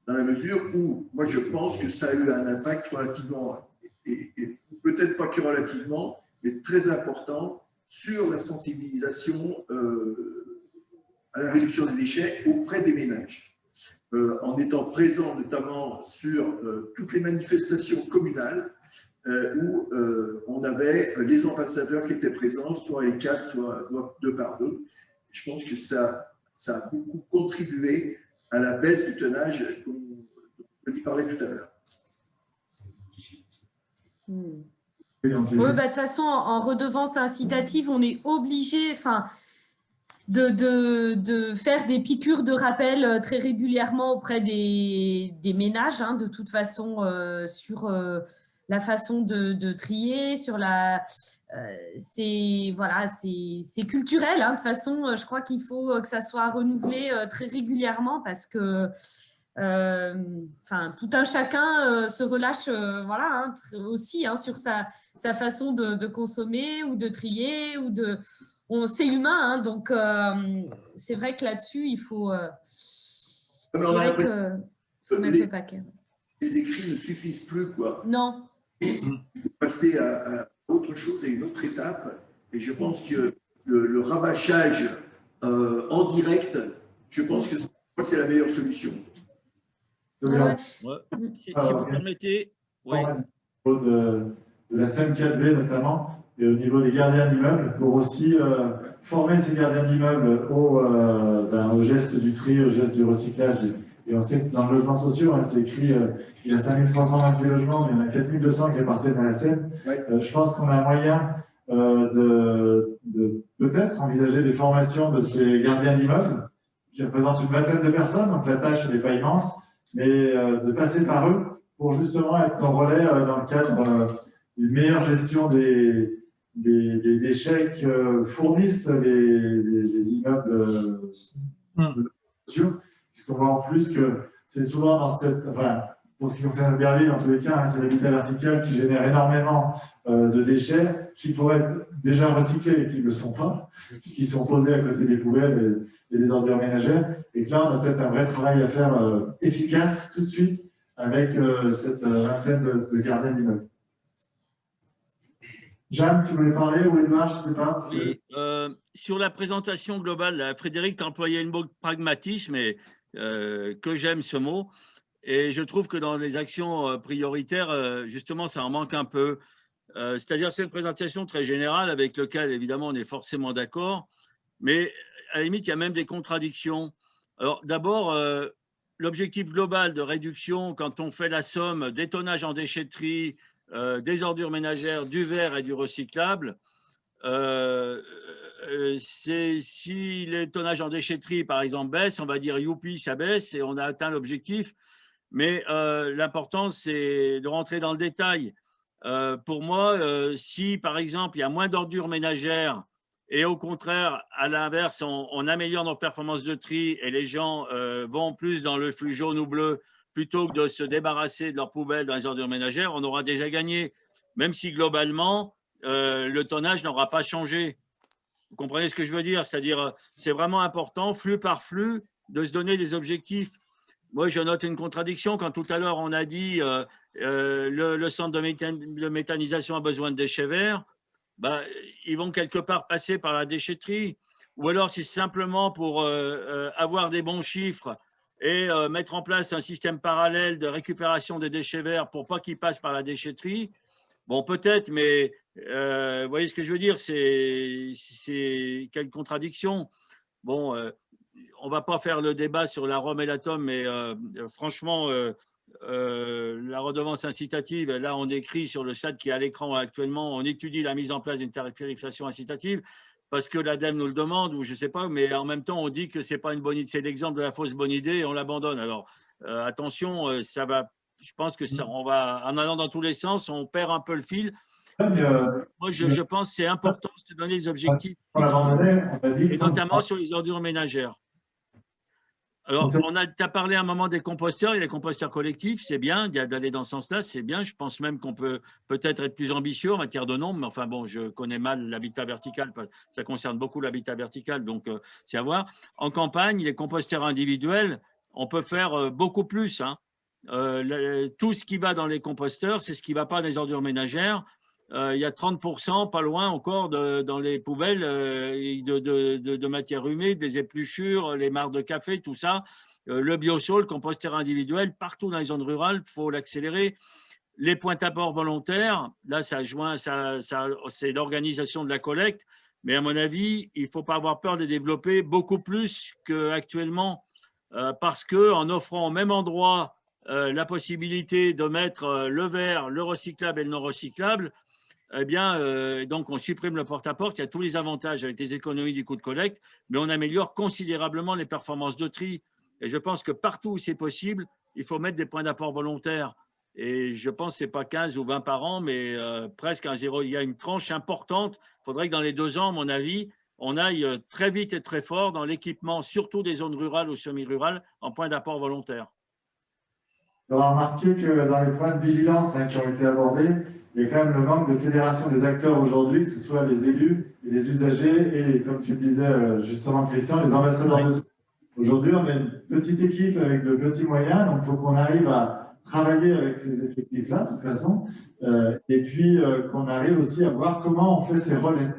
dans la mesure où, moi, je pense que ça a eu un impact relativement, et peut-être pas que relativement, mais très important sur la sensibilisation à la réduction des déchets auprès des ménages. En étant présent notamment sur toutes les manifestations communales où on avait les ambassadeurs qui étaient présents, soit les 4, soit 2 par 2. Je pense que ça a beaucoup contribué à la baisse du tonnage dont on y parlait tout à l'heure. Oui, de toute façon, en redevance incitative, on est obligé, de faire des piqûres de rappel très régulièrement auprès des ménages, hein, de toute façon, sur la façon de trier, sur la… c'est culturel, hein, de toute façon, je crois qu'il faut que ça soit renouvelé très régulièrement parce que tout un chacun se relâche voilà, hein, aussi hein, sur sa façon de consommer ou de trier ou de… C'est humain, hein, donc c'est vrai que là-dessus, il faut, faut mettre le paquet. Les écrits ne suffisent plus, quoi. Non. Il faut passer à autre chose, à une autre étape. Et je pense que le rabâchage en direct, je pense que c'est la meilleure solution. Ouais. Si vous permettez, oui. De la SEM4V notamment, et au niveau des gardiens d'immeubles, pour aussi former ces gardiens d'immeubles au geste du tri, au geste du recyclage. Et on sait que dans le logement social, hein, c'est écrit il y a 5328 logements, mais il y en a 4200 qui appartiennent à la SEM. Ouais. Je pense qu'on a un moyen de peut-être envisager des formations de ces gardiens d'immeubles qui représentent une vingtaine de personnes, donc la tâche n'est pas immense, mais de passer par eux pour justement être nos relais dans le cadre d'une meilleure gestion des déchets que fournissent les immeubles sociaux, puisqu'on voit en plus que c'est souvent dans cette… Enfin, pour ce qui concerne le Berlin, dans tous les cas, hein, c'est l'habitat vertical qui génère énormément de déchets qui pourraient être déjà recyclés et qui ne le sont pas, puisqu'ils sont posés à côté des poubelles et des ordures ménagères. Et que là, on a peut-être un vrai travail à faire efficace tout de suite avec cette vingtaine de gardiens d'immeubles. Jeanne, tu voulais parler ou Edouard, je ne sais pas. Oui, sur la présentation globale, là, Frédéric a employé le mot pragmatisme et que j'aime ce mot. Et je trouve que dans les actions prioritaires, justement, ça en manque un peu. C'est-à-dire, c'est une présentation très générale avec laquelle, évidemment, on est forcément d'accord. Mais à la limite, il y a même des contradictions. Alors, d'abord, l'objectif global de réduction, quand on fait la somme des tonnages en déchetterie, des ordures ménagères, du verre et du recyclable, si les tonnages en déchetterie, par exemple, baissent, on va dire youpi, ça baisse et on a atteint l'objectif. Mais l'important, c'est de rentrer dans le détail. Pour moi, si, par exemple, il y a moins d'ordures ménagères et au contraire, à l'inverse, on améliore nos performances de tri et les gens vont plus dans le flux jaune ou bleu plutôt que de se débarrasser de leurs poubelles dans les ordures ménagères, on aura déjà gagné, même si globalement, le tonnage n'aura pas changé. Vous comprenez ce que je veux dire? C'est-à-dire, c'est vraiment important, flux par flux, de se donner des objectifs. Moi, je note une contradiction quand tout à l'heure, on a dit le centre de méthanisation a besoin de déchets verts. Ben, ils vont quelque part passer par la déchetterie. Ou alors, c'est simplement pour avoir des bons chiffres et mettre en place un système parallèle de récupération des déchets verts pour pas qu'ils passent par la déchetterie. Bon, peut-être, mais vous voyez ce que je veux dire, c'est quelle contradiction. Bon, on ne va pas faire le débat sur la Rome et l'atome, mais franchement, la redevance incitative, là, on écrit sur le stade qui est à l'écran actuellement, on étudie la mise en place d'une tarification incitative parce que l'ADEME nous le demande, ou je ne sais pas, mais en même temps, on dit que ce n'est pas une bonne idée, c'est l'exemple de la fausse bonne idée et on l'abandonne. Alors, attention, ça va, je pense que ça, on va, en allant dans tous les sens, on perd un peu le fil. Moi, je pense que c'est important de se donner des objectifs, et notamment sur les ordures ménagères. Alors, tu as parlé à un moment des composteurs et les composteurs collectifs, c'est bien d'aller dans ce sens-là, c'est bien. Je pense même qu'on peut peut-être être plus ambitieux en matière de nombre, mais enfin bon, je connais mal l'habitat vertical, ça concerne beaucoup l'habitat vertical, donc c'est à voir. En campagne, les composteurs individuels, on peut faire beaucoup plus. Hein. Tout ce qui va dans les composteurs, c'est ce qui ne va pas dans les ordures ménagères. Il y a 30%, pas loin encore, dans les poubelles de matières humides, des épluchures, les mares de café, tout ça. Le biosol, le composteur individuel, partout dans les zones rurales, il faut l'accélérer. Les points à bord volontaires, là, c'est l'organisation de la collecte. Mais à mon avis, il ne faut pas avoir peur de développer beaucoup plus qu'actuellement, parce qu'en offrant au même endroit la possibilité de mettre le verre, le recyclable et le non recyclable, eh bien, donc on supprime le porte-à-porte, il y a tous les avantages avec les économies du coût de collecte, mais on améliore considérablement les performances de tri. Et je pense que partout où c'est possible, il faut mettre des points d'apport volontaires. Et je pense que ce n'est pas 15 ou 20 par an, mais presque un zéro. Il y a une tranche importante. Il faudrait que dans les 2 ans, à mon avis, on aille très vite et très fort dans l'équipement, surtout des zones rurales ou semi-rurales, en points d'apport volontaires. On a remarqué que dans les points de vigilance qui ont été abordés, il y a quand même le manque de fédération des acteurs aujourd'hui, que ce soit les élus, et les usagers et, comme tu le disais justement, Christian, les ambassadeurs de soins. Aujourd'hui, on a une petite équipe avec de petits moyens, donc il faut qu'on arrive à travailler avec ces effectifs-là, de toute façon, et puis qu'on arrive aussi à voir comment on fait ces relais.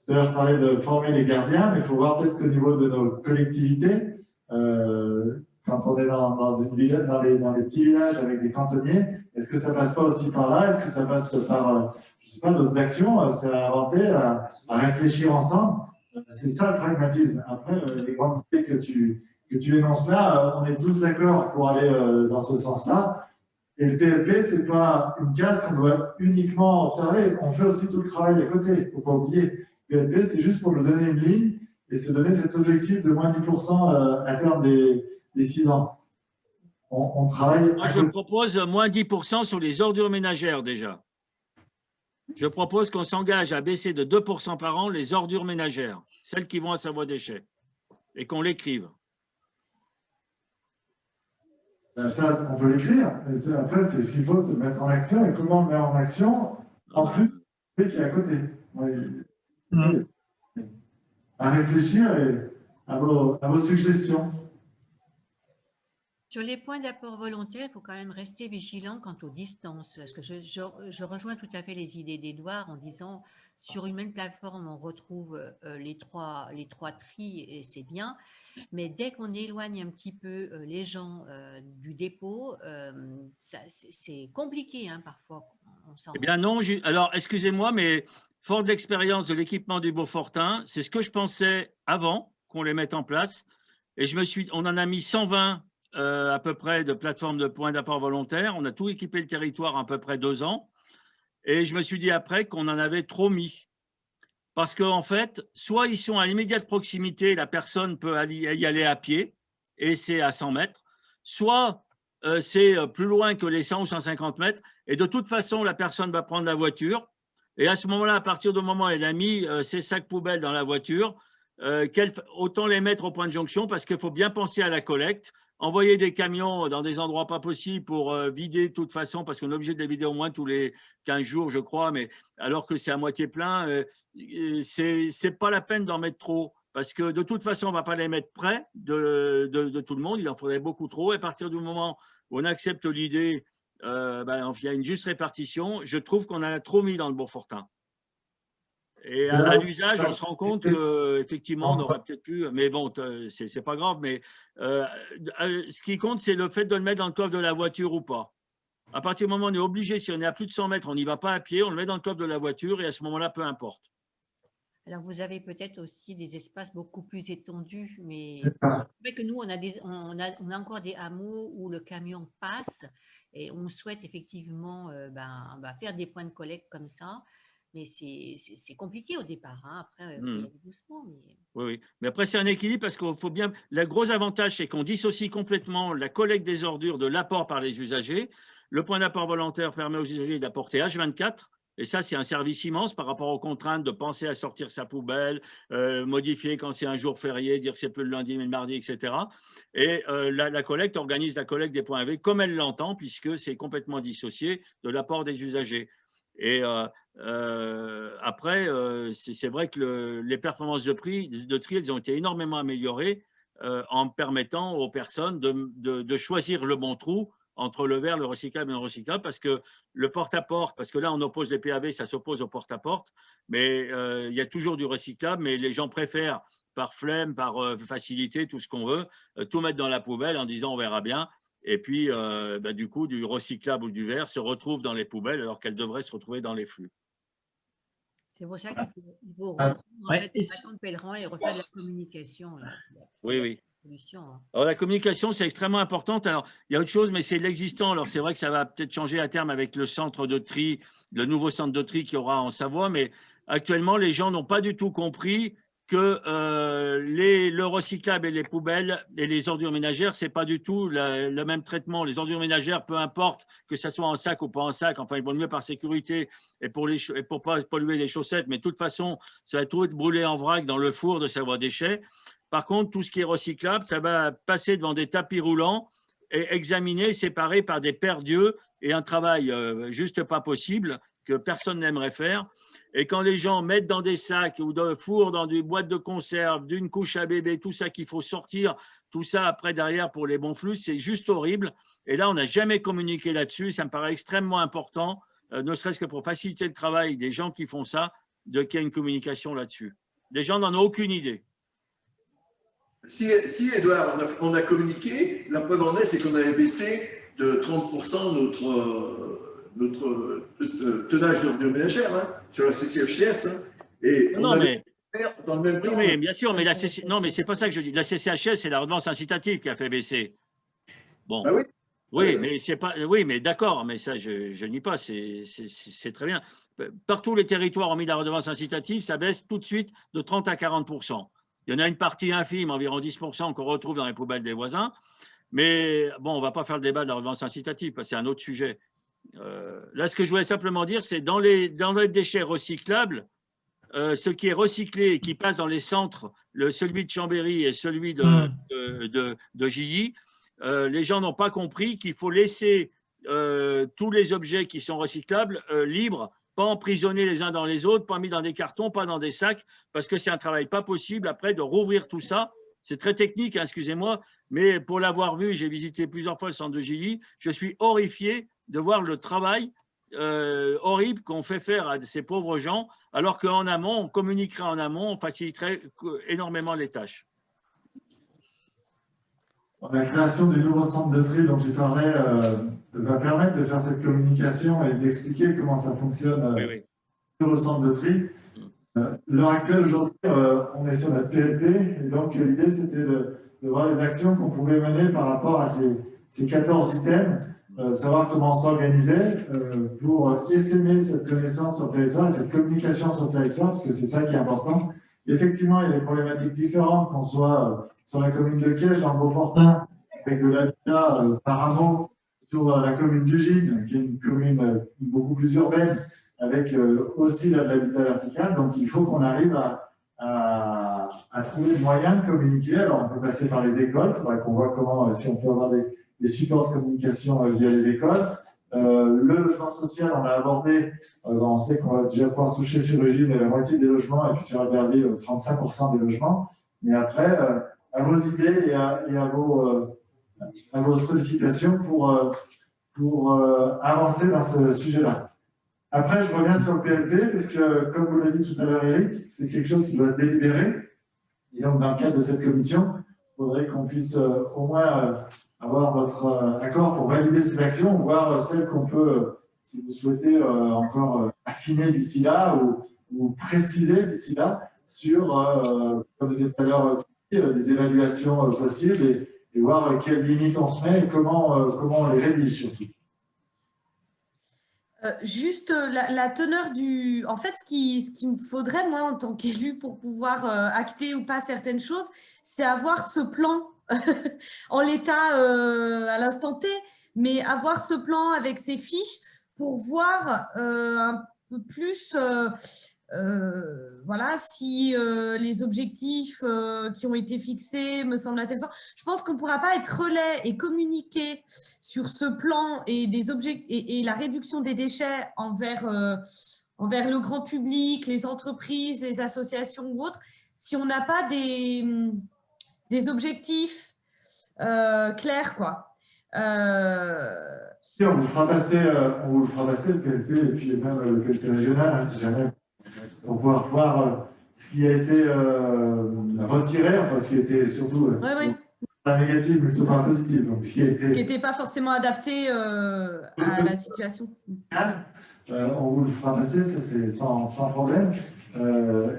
Tout à l'heure, je parlais de former les gardiens, mais il faut voir peut-être qu'au niveau de nos collectivités, quand on est dans les petits villages avec des cantonniers, est-ce que ça passe pas aussi par là? Est-ce que ça passe par, je sais pas, d'autres actions? C'est à inventer, à réfléchir ensemble. C'est ça le pragmatisme. Après, les grandes idées que tu énonces là, on est tous d'accord pour aller dans ce sens-là. Et le PLP, c'est pas une case qu'on doit uniquement observer. On fait aussi tout le travail à côté. Il ne faut pas oublier. Le PLP, c'est juste pour nous donner une ligne et se donner cet objectif de moins 10% à terme des 6 ans. On travaille. Moi, je propose moins 10% sur les ordures ménagères déjà. Je propose qu'on s'engage à baisser de 2% par an les ordures ménagères, celles qui vont à Savoie Déchets, et qu'on l'écrive. Ben ça, on peut l'écrire. Après, s'il faut se mettre en action, et comment on le met en action, en plus, c'est qui est à côté. À réfléchir et à vos suggestions. Sur les points d'apport volontaire, il faut quand même rester vigilant quant aux distances. Parce que je rejoins tout à fait les idées d'Édouard en disant sur une même plateforme, on retrouve les trois tris et c'est bien. Mais dès qu'on éloigne un petit peu les gens du dépôt, c'est compliqué hein, parfois. Eh bien non, alors excusez-moi, mais fort de l'expérience de l'équipement du Beaufortin, c'est ce que je pensais avant qu'on les mette en place. Et on en a mis 120 à peu près de plateformes de points d'apport volontaire. On a tout équipé le territoire à peu près 2 ans. Et je me suis dit après qu'on en avait trop mis. Parce qu'en fait, soit ils sont à l'immédiate proximité, la personne peut y aller à pied, et c'est à 100 mètres, soit c'est plus loin que les 100 ou 150 mètres, et de toute façon, la personne va prendre la voiture. Et à ce moment-là, à partir du moment où elle a mis ses sacs poubelles dans la voiture, autant les mettre au point de jonction, parce qu'il faut bien penser à la collecte. Envoyer des camions dans des endroits pas possibles pour vider de toute façon, parce qu'on est obligé de les vider au moins tous les 15 jours, je crois, mais alors que c'est à moitié plein, c'est pas la peine d'en mettre trop, parce que de toute façon, on ne va pas les mettre près de tout le monde, il en faudrait beaucoup trop. Et à partir du moment où on accepte l'idée, il y a une juste répartition, je trouve qu'on en a trop mis dans le Beaufortin. Et à l'usage, on se rend compte qu'effectivement, on aurait peut-être pu, mais bon, c'est pas grave, mais ce qui compte, c'est le fait de le mettre dans le coffre de la voiture ou pas. À partir du moment où on est obligé, si on est à plus de 100 mètres, on n'y va pas à pied, on le met dans le coffre de la voiture et à ce moment-là, peu importe. Alors, vous avez peut-être aussi des espaces beaucoup plus étendus, mais C'est ça. c'est vrai que nous, on a encore des hameaux où le camion passe et on souhaite effectivement faire des points de collecte comme ça, mais c'est compliqué au départ, hein. Après, il faut y aller doucement. Oui, oui. Mais après, c'est un équilibre parce qu'il faut bien… Le gros avantage, c'est qu'on dissocie complètement la collecte des ordures de l'apport par les usagers. Le point d'apport volontaire permet aux usagers d'apporter H24. Et ça, c'est un service immense par rapport aux contraintes de penser à sortir sa poubelle, modifier quand c'est un jour férié, dire que c'est plus le lundi mais le mardi, etc. Et la collecte organise la collecte des points AV comme elle l'entend, puisque c'est complètement dissocié de l'apport des usagers. Et après, c'est vrai que les performances de tri, elles ont été énormément améliorées en permettant aux personnes de choisir le bon trou entre le verre, le recyclable et le non recyclable, parce que le porte-à-porte, parce que là, on oppose les PAV, ça s'oppose au porte-à-porte, mais il y a toujours du recyclable, mais les gens préfèrent, par flemme, par facilité, tout ce qu'on veut, tout mettre dans la poubelle en disant on verra bien. Et puis, du coup, du recyclable ou du verre se retrouve dans les poubelles alors qu'elles devraient se retrouver dans les flux. C'est pour ça qu'il faut reprendre en fait, le bâton de pèlerin et refaire de la communication. Oui, oui. Hein. Alors, la communication, c'est extrêmement importante. Alors, il y a autre chose, mais c'est l'existant. Alors, c'est vrai que ça va peut-être changer à terme avec le centre de tri, le nouveau centre de tri qu'il y aura en Savoie, mais actuellement, les gens n'ont pas du tout compris que le recyclable et les poubelles et les ordures ménagères, ce n'est pas du tout le même traitement. Les ordures ménagères, peu importe que ça soit en sac ou pas en sac, enfin, il vaut mieux par sécurité et pour ne pas polluer les chaussettes, mais de toute façon, ça va tout être brûlé en vrac dans le four de Savoie Déchets. Par contre, tout ce qui est recyclable, ça va passer devant des tapis roulants et examiné, séparé par des paires d'yeux et un travail juste pas possible que personne n'aimerait faire. Et quand les gens mettent dans des sacs ou dans le four, dans des boîtes de conserve, d'une couche à bébé, tout ça qu'il faut sortir, tout ça après derrière pour les bons flux, c'est juste horrible. Et là, on n'a jamais communiqué là-dessus. Ça me paraît extrêmement important, ne serait-ce que pour faciliter le travail des gens qui font ça, qu'il y ait une communication là-dessus. Les gens n'en ont aucune idée. Si Edouard, on a communiqué, la preuve en est, c'est qu'on avait baissé de 30% notre tonnage d'ordures ménagères sur la CCHS. Et non, mais dans le même temps. Oui, bien sûr, mais non, mais c'est pas ça que je dis. La CCHS, c'est la redevance incitative qui a fait baisser. Bon. Ah oui. Oui, mais c'est pas. Oui, mais d'accord, mais ça, je nie pas. C'est très bien. Partout les territoires ont mis la redevance incitative, ça baisse tout de suite de 30 à 40%. Il y en a une partie infime, environ 10%, qu'on retrouve dans les poubelles des voisins. Mais bon, on ne va pas faire le débat de la redevance incitative, parce que c'est un autre sujet. Là, ce que je voulais simplement dire, c'est dans les déchets recyclables, ce qui est recyclé et qui passe dans les centres, celui de Chambéry et celui de Gilly, les gens n'ont pas compris qu'il faut laisser tous les objets qui sont recyclables libres, pas emprisonnés les uns dans les autres, pas mis dans des cartons, pas dans des sacs, parce que c'est un travail pas possible après de rouvrir tout ça. C'est très technique, hein, excusez-moi, mais pour l'avoir vu, j'ai visité plusieurs fois le centre de Gilly, je suis horrifié de voir le travail horrible qu'on fait faire à ces pauvres gens, alors qu'en amont, on communiquerait en amont, on faciliterait énormément les tâches. La création du nouveau centre de tri dont tu parlais va permettre de faire cette communication et d'expliquer comment ça fonctionne le nouveau centre de tri. L'heure actuelle, aujourd'hui, on est sur notre PLP, et donc l'idée c'était de voir les actions qu'on pouvait mener par rapport à ces 14 items, savoir comment s'organiser pour essaimer cette connaissance sur le territoire et cette communication sur le territoire, parce que c'est ça qui est important. Effectivement, il y a des problématiques différentes, qu'on soit sur la commune de Kiège, dans le Beaufortin, avec de l'habitat par hameau, sur la commune d'Ugine, qui est une commune beaucoup plus urbaine, avec aussi de l'habitat vertical. Donc, il faut qu'on arrive à trouver le moyen de communiquer. Alors, on peut passer par les écoles. Il faudrait qu'on voit comment, si on peut avoir des supports de communication via les écoles. Le logement social, on l'a abordé. On sait qu'on va déjà pouvoir toucher sur Ugine la moitié des logements et puis sur Albertville 35% des logements. Mais après, à vos idées et à vos sollicitations pour avancer dans ce sujet-là. Après, je reviens sur le PLP, parce que, comme vous l'avez dit tout à l'heure, Eric, c'est quelque chose qui doit se délibérer. Et donc, dans le cadre de cette commission, il faudrait qu'on puisse au moins avoir votre accord pour valider ces actions, voire celles qu'on peut, si vous souhaitez, encore affiner d'ici là ou préciser d'ici là sur, comme vous disiez tout à l'heure, des évaluations possibles et voir quelles limites on se met et comment on les rédige surtout. Juste la teneur du… En fait, ce qu'il me faudrait, moi, en tant qu'élu, pour pouvoir acter ou pas certaines choses, c'est avoir ce plan en l'état à l'instant T, mais avoir ce plan avec ses fiches pour voir un peu plus… voilà, si les objectifs qui ont été fixés me semblent intéressants. Je pense qu'on ne pourra pas être relais et communiquer sur ce plan et, et la réduction des déchets envers le grand public, les entreprises, les associations ou autres, si on n'a pas des objectifs clairs, quoi. Si on vous fera passer le PLP et puis même le PLP régional, hein, si jamais, pour pouvoir voir ce qui a été retiré, enfin ce qui était surtout pas négatif, mais plutôt pas positif. Donc, ce qui n'était pas forcément adapté à la situation. On vous le fera passer, ça c'est sans problème.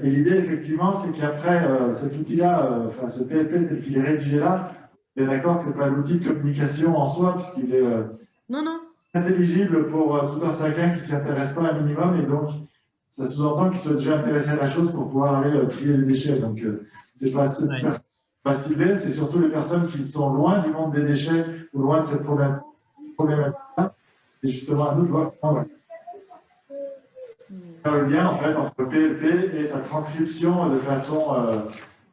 Et l'idée, effectivement, c'est qu'après cet outil-là, enfin ce PLP tel qu'il est rédigé là, vous êtes d'accord que ce n'est pas l'outil de communication en soi, puisqu'il est intelligible pour tout un chacun qui ne s'y intéresse pas un minimum, et donc ça sous-entend qu'il soit déjà intéressé à la chose pour pouvoir aller trier les déchets. Donc, ce n'est pas ceux qui ne sont pas ciblés, c'est surtout les personnes qui sont loin du monde des déchets ou loin de cette problématique-là. C'est justement à nous de voir comment faire le lien en fait, entre le PLP et sa transcription de façon,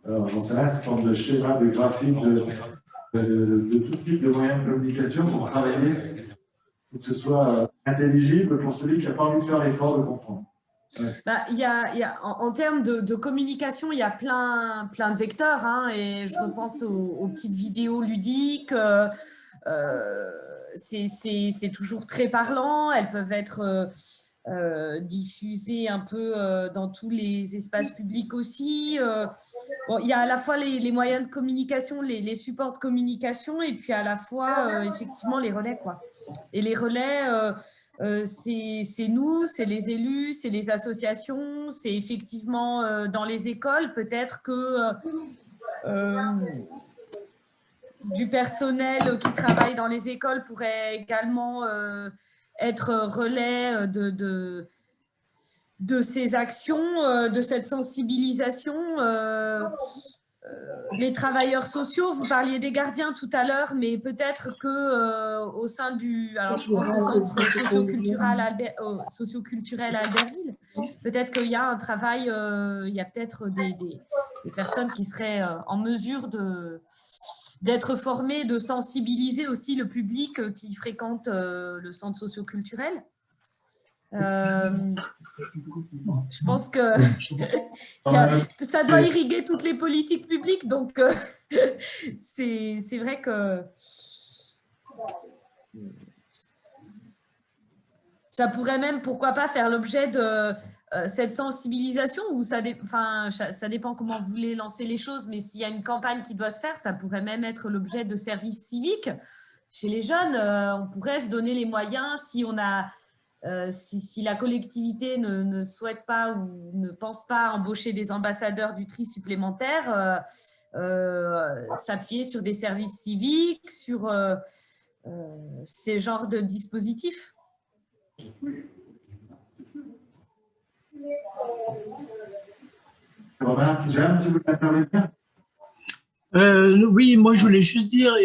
j'en sais rien, cette forme de schéma, de graphique, de tout type de moyens de communication pour travailler, pour que ce soit intelligible pour celui qui n'a pas envie de faire l'effort de comprendre. Bah, en termes de communication, il y a plein de vecteurs, hein, et je repense aux petites vidéos ludiques. C'est toujours très parlant. Elles peuvent être diffusées un peu dans tous les espaces publics aussi. Bon, il y a à la fois les moyens de communication, les supports de communication, et puis à la fois effectivement les relais, quoi. Et les relais, c'est nous, c'est les élus, c'est les associations, c'est effectivement dans les écoles. Peut-être que du personnel qui travaille dans les écoles pourrait également être relais de ces actions, de cette sensibilisation. Les travailleurs sociaux, vous parliez des gardiens tout à l'heure, mais peut-être qu'au sein du, alors je pense au centre socio-culturel à Albertville, peut-être qu'il y a un travail, il y a peut-être des personnes qui seraient en mesure d'être formées, de sensibiliser aussi le public qui fréquente le centre socio-culturel. Je pense que ça doit irriguer toutes les politiques publiques, donc c'est vrai que ça pourrait même, pourquoi pas, faire l'objet de cette sensibilisation, ou ça dépend comment vous voulez lancer les choses, mais s'il y a une campagne qui doit se faire, ça pourrait même être l'objet de services civiques chez les jeunes. On pourrait se donner les moyens, si on a si la collectivité ne souhaite pas ou ne pense pas embaucher des ambassadeurs du tri supplémentaires, s'appuyer sur des services civiques, sur ces genres de dispositifs. Robert, Jeanne, tu veux intervenir ? Oui, moi je voulais juste dire,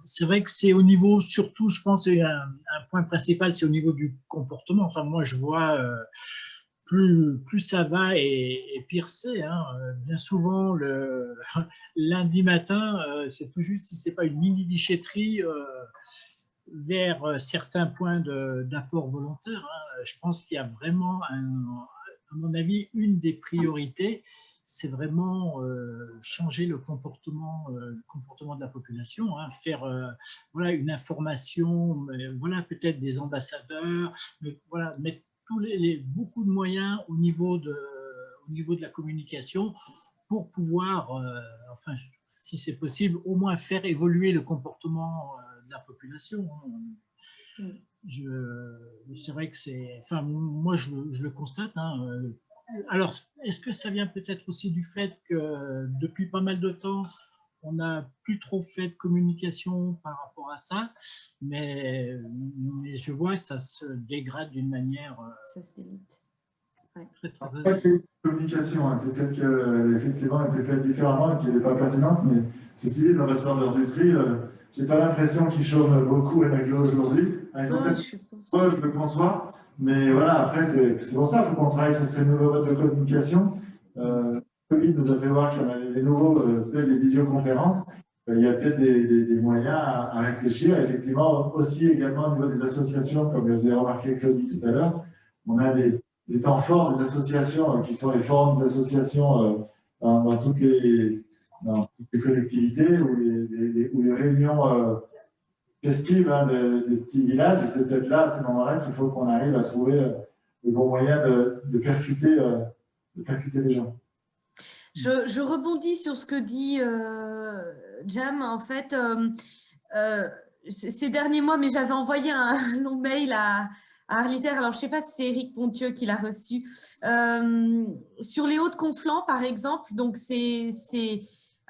c'est vrai que c'est au niveau, surtout je pense, un point principal, c'est au niveau du comportement. Enfin moi je vois, plus ça va et pire c'est. Hein. Bien souvent, le lundi matin, c'est tout juste si ce n'est pas une mini-déchetterie vers certains points d'apport volontaire. Hein. Je pense qu'il y a vraiment, à mon avis, une des priorités, c'est vraiment changer le comportement de la population, hein, faire voilà, une information, voilà, peut-être des ambassadeurs, mais voilà, mettre beaucoup de moyens au niveau de la communication pour pouvoir, enfin, si c'est possible, au moins faire évoluer le comportement de la population. Hein. C'est vrai que c'est, enfin, moi je le constate. Hein. Alors, est-ce que ça vient peut-être aussi du fait que depuis pas mal de temps, on n'a plus trop fait de communication par rapport à ça, mais je vois que ça se dégrade d'une manière. Ça se délite. Ouais. Pas de communication, hein. C'est peut-être qu'effectivement elle était faite différemment et qu'elle n'est pas pertinente, mais ceci dit, les ambassadeurs du tri, j'ai pas l'impression qu'ils chôment beaucoup avec l'eau aujourd'hui. Je le conçois, mais voilà, après c'est pour ça qu'il faut qu'on travaille sur ces nouveaux modes de communication. Covid nous a fait voir qu'il y en avait des nouveaux, peut-être des visioconférences. Il y a peut-être des moyens à réfléchir. Effectivement, aussi également au niveau des associations, comme vous avez remarqué Claudie tout à l'heure, on a des temps forts des associations qui sont les forums des associations dans toutes les collectivités ou les réunions festives, hein, des petits villages. Et c'est peut-être là, à ces moments-là, qu'il faut qu'on arrive à trouver le bon moyen de percuter les gens. Je rebondis sur ce que dit Jam. En fait, ces derniers mois, mais j'avais envoyé un long mail à Arlisère, alors je ne sais pas si c'est Éric Pontieux qui l'a reçu, sur les Hauts-de-Conflans par exemple. Donc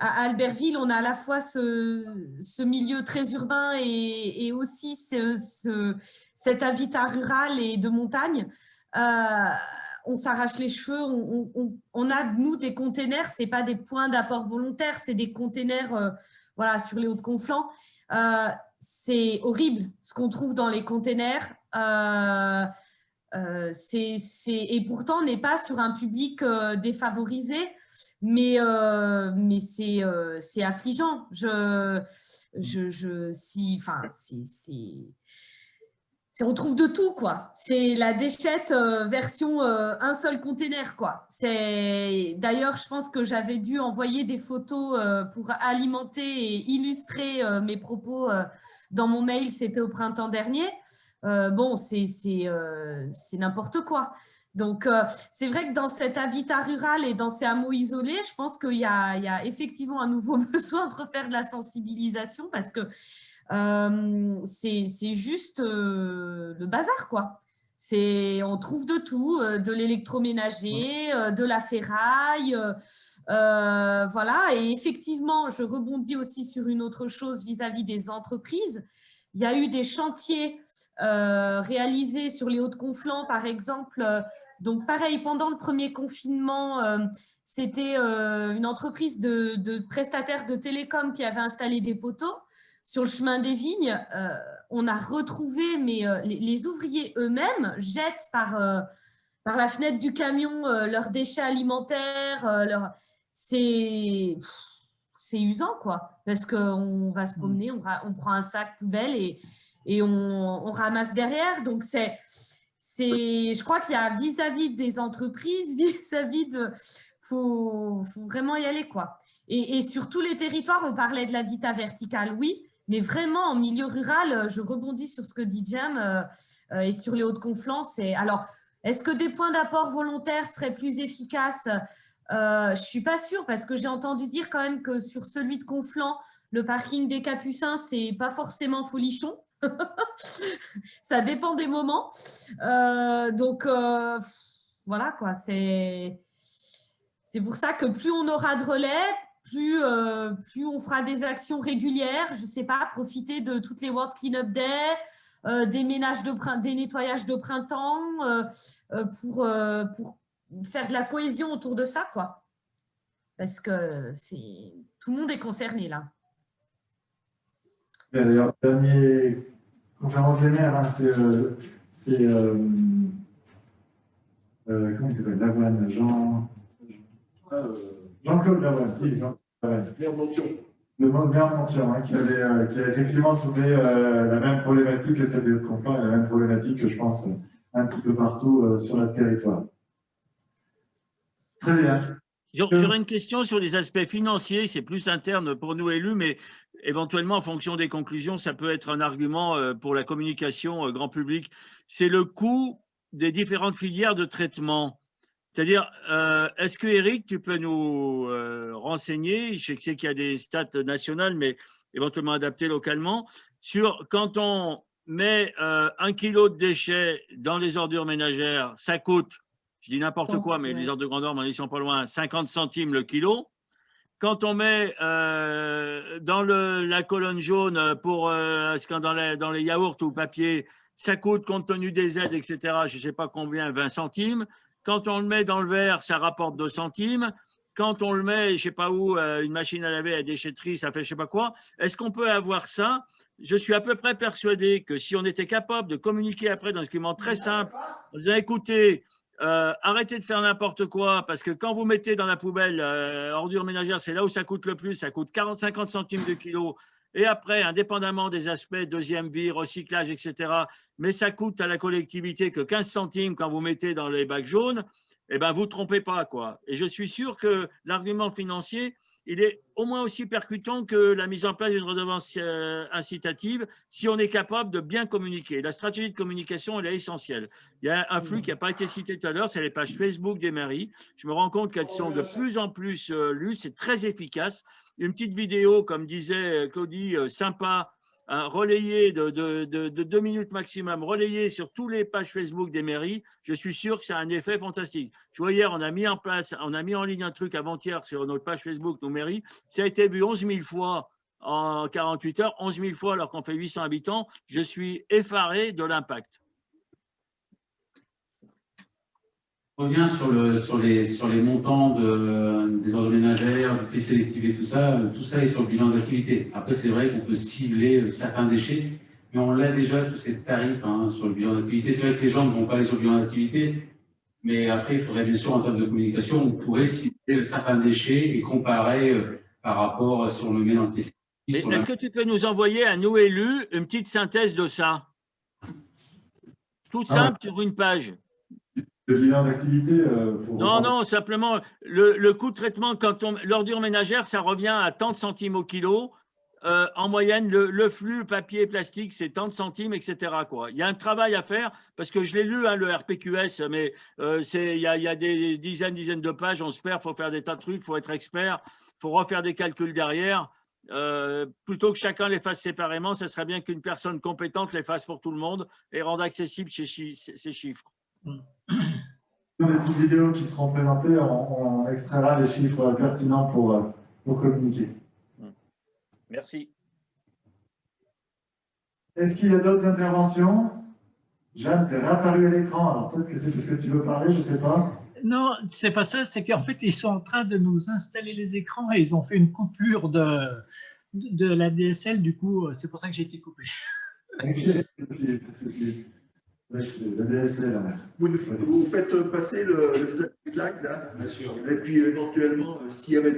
à Albertville, on a à la fois ce milieu très urbain et aussi cet habitat rural et de montagne. On s'arrache les cheveux, on a, nous, des containers, ce n'est pas des points d'apport volontaire, c'est des containers voilà, sur les Hauts-de-Conflans. C'est horrible ce qu'on trouve dans les containers. Et pourtant, on n'est pas sur un public défavorisé, mais c'est affligeant. On trouve de tout, quoi. C'est la déchette version un seul container, quoi. D'ailleurs, je pense que j'avais dû envoyer des photos pour alimenter et illustrer mes propos dans mon mail. C'était au printemps dernier. Bon, c'est n'importe quoi. Donc, c'est vrai que dans cet habitat rural et dans ces hameaux isolés, je pense qu'il y a effectivement un nouveau besoin de refaire de la sensibilisation parce que c'est juste le bazar, quoi. On trouve de tout, de l'électroménager, de la ferraille, voilà. Et effectivement, je rebondis aussi sur une autre chose vis-à-vis des entreprises. Il y a eu des chantiers réalisés sur les Hauts-de-Conflans, par exemple. Donc, pareil, pendant le premier confinement, c'était une entreprise de prestataires de télécom qui avait installé des poteaux. Sur le chemin des vignes, on a retrouvé, mais les ouvriers eux-mêmes jettent par la fenêtre du camion leurs déchets alimentaires. C'est usant, quoi, parce qu'on va se promener, on prend un sac poubelle et on ramasse derrière. Donc, je crois qu'il y a vis-à-vis des entreprises, faut vraiment y aller, quoi. Et sur tous les territoires, on parlait de l'habitat vertical, oui, mais vraiment en milieu rural, je rebondis sur ce que dit Jam et sur les Hauts-de-Conflans. Alors, est-ce que des points d'apport volontaires seraient plus efficaces ? Je ne suis pas sûre parce que j'ai entendu dire quand même que sur celui de Conflans, le parking des Capucins, ce n'est pas forcément folichon. Ça dépend des moments. Donc, voilà, quoi. C'est pour ça que plus on aura de relais, plus on fera des actions régulières, je ne sais pas, profiter de toutes les World Cleanup Day, des nettoyages de printemps pour faire de la cohésion autour de ça, quoi. Parce que tout le monde est concerné, là. D'ailleurs, dernière conférence des maires, hein, comment il s'appelle, Lavoine, Jean-Claude Lavoine, si, Jean-Claude Lavoine. Le maire Montion, hein, qui avait effectivement soulevé la même problématique que celle de Conflans et la même problématique que je pense un petit peu partout sur notre territoire. Très bien. J'aurais une question sur les aspects financiers, c'est plus interne pour nous élus, mais éventuellement, en fonction des conclusions, ça peut être un argument pour la communication grand public. C'est le coût des différentes filières de traitement. C'est-à-dire, est-ce que Eric, tu peux nous renseigner, je sais qu'il y a des stats nationales, mais éventuellement adaptées localement, sur quand on met 1 kilo de déchets dans les ordures ménagères, ça coûte, je dis n'importe quoi, mais les ordres de grandeur, ils sont pas loin, 50 centimes le kilo. Quand on met dans la colonne jaune pour dans les yaourts ou papier, ça coûte, compte tenu des aides, etc., je ne sais pas combien, 20 centimes. Quand on le met dans le verre, ça rapporte 2 centimes. Quand on le met, je ne sais pas où, une machine à laver, à déchetterie, ça fait je ne sais pas quoi. Est-ce qu'on peut avoir ça? Je suis à peu près persuadé que si on était capable de communiquer après dans un document très simple, en disant écoutez, arrêtez de faire n'importe quoi, parce que quand vous mettez dans la poubelle ordures ménagères, c'est là où ça coûte le plus, ça coûte 40-50 centimes de kilo. Et après, indépendamment des aspects deuxième vie, recyclage, etc., mais ça coûte à la collectivité que 15 centimes quand vous mettez dans les bacs jaunes, eh ben, vous ne trompez pas, quoi. Et je suis sûr que l'argument financier, il est au moins aussi percutant que la mise en place d'une redevance incitative si on est capable de bien communiquer. La stratégie de communication, elle est essentielle. Il y a un flux qui n'a pas été cité tout à l'heure, c'est les pages Facebook des mairies. Je me rends compte qu'elles sont de plus en plus lues, c'est très efficace. Une petite vidéo, comme disait Claudie, sympa, relayée de 2 minutes maximum, relayée sur toutes les pages Facebook des mairies, je suis sûr que ça a un effet fantastique. Tu vois, hier, on a mis en ligne un truc avant-hier sur notre page Facebook, nos mairies. Ça a été vu 11 000 fois en 48 heures, 11 000 fois alors qu'on fait 800 habitants. Je suis effaré de l'impact. Je reviens sur les montants des ordures ménagères, du tri sélectif et tout ça est sur le bilan d'activité. Après, c'est vrai qu'on peut cibler certains déchets, mais on l'a déjà, tous ces tarifs sur le bilan d'activité. C'est vrai que les gens ne vont pas aller sur le bilan d'activité, mais après, il faudrait bien sûr, en termes de communication, on pourrait cibler certains déchets et comparer par rapport si on le met dans le tri sélectif. Est-ce que tu peux nous envoyer à nous élus une petite synthèse de ça? Toute simple sur une page. Le bilan d'activité Non, simplement, le coût de traitement, quand l'ordure ménagère, ça revient à tant de centimes au kilo. En moyenne, le flux papier plastique, c'est tant de centimes, etc., quoi. Il y a un travail à faire, parce que je l'ai lu, le RPQS, mais il y a des dizaines de pages, on se perd, il faut faire des tas de trucs, il faut être expert, il faut refaire des calculs derrière. Plutôt que chacun les fasse séparément, ce serait bien qu'une personne compétente les fasse pour tout le monde et rende accessibles ces chiffres. Dans les petites vidéos qui seront présentées, on extraira les chiffres pertinents pour communiquer. Merci. Est-ce qu'il y a d'autres interventions? Jeanne, tu es réapparu à l'écran, alors peut-être que c'est parce que tu veux parler, je ne sais pas. Non, c'est pas ça, c'est qu'en fait, ils sont en train de nous installer les écrans et ils ont fait une coupure de la DSL, du coup, c'est pour ça que j'ai été coupé. C'est le DSL. Vous faites passer le slide là. Bien sûr. Et puis éventuellement, s'il y avait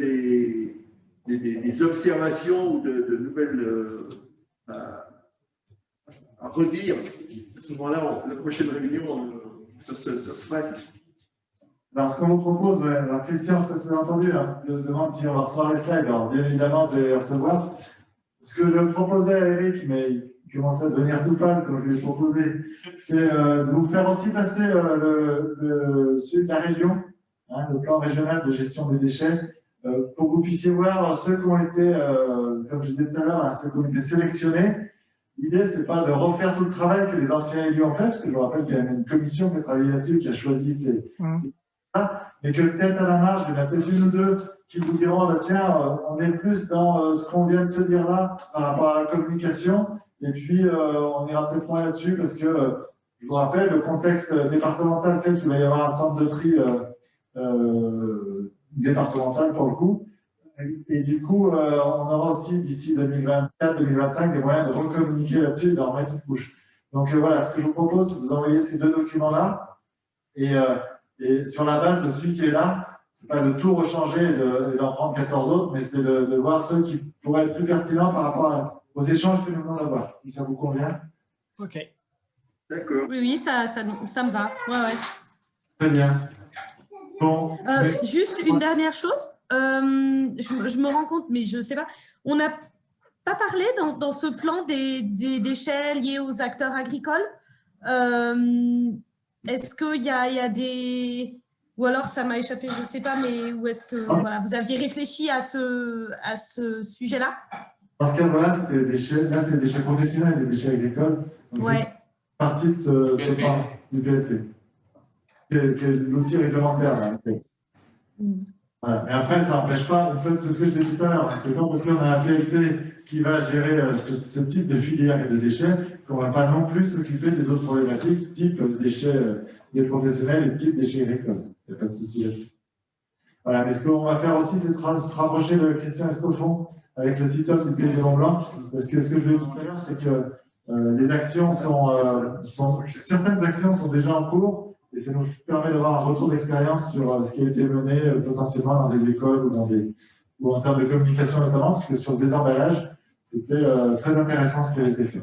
des observations ou de nouvelles à redire, à ce moment-là, la prochaine réunion, ça se fera. Alors, ce qu'on vous propose, alors Christian, je pense que vous avez entendu, demande si on va recevoir les slides. Alors, bien évidemment, vous allez les recevoir. Ce que je proposais à Eric, mais il commençait à devenir tout pâle quand je lui ai proposé, c'est de vous faire aussi passer celui de la région, le plan régional de gestion des déchets, pour que vous puissiez voir ceux qui ont été, comme je disais tout à l'heure, ceux qui ont été sélectionnés. L'idée, ce n'est pas de refaire tout le travail que les anciens élus ont fait, parce que je vous rappelle qu'il y a une commission qui a travaillé là-dessus, qui a choisi ces mais que peut-être à la marge, il y en a peut-être une ou deux qui vous diront, tiens, on est plus dans ce qu'on vient de se dire là par rapport à la communication, et puis on ira peut-être moins là-dessus, parce que, je vous rappelle, le contexte départemental fait qu'il va y avoir un centre de tri départemental pour le coup, et du coup, on aura aussi d'ici 2024-2025 des moyens de recommuniquer là-dessus et d'en remettre une couche. Donc voilà, ce que je vous propose, c'est de vous envoyer ces deux documents-là, et sur la base de celui qui est là, ce n'est pas de tout rechanger et d'en prendre 14 autres, mais c'est de voir ceux qui pourraient être plus pertinents par rapport aux échanges que nous venons d'avoir, si ça vous convient. OK. D'accord. Oui, ça me va. Ouais. Très bien. Bon, Juste une dernière chose, je me rends compte, mais je ne sais pas, on n'a pas parlé dans ce plan des déchets liés aux acteurs agricoles. Est-ce qu'il y a des… Ou alors ça m'a échappé, je ne sais pas, mais où est-ce que voilà, vous aviez réfléchi à ce sujet-là? Parce que voilà, c'était des déchets, là c'est des déchets professionnels, des déchets agricoles. Donc, ouais. Partie de ce plan du PLT, qui est l'outil réglementaire. Là, voilà. Mais après, ça n'empêche pas, en fait, c'est ce que je disais tout à l'heure, c'est pas parce qu'on a un PLT qui va gérer ce type de filière et de déchets qu'on ne va pas non plus s'occuper des autres problématiques, type déchets des professionnels et type déchets agricoles. Il n'y a pas de souci là-dessus. Voilà, mais ce qu'on va faire aussi, c'est se rapprocher de Christian Escoffon avec le site web du Pays de Mont-Blanc, parce que ce que je voulais dire tout à l'heure, c'est que les actions certaines actions sont déjà en cours, et ça nous permet d'avoir un retour d'expérience sur ce qui a été mené potentiellement dans des écoles ou en termes de communication notamment, parce que sur le désemballage, c'était très intéressant ce qui a été fait.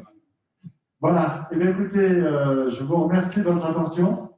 Voilà, et bien écoutez, je vous remercie de votre attention.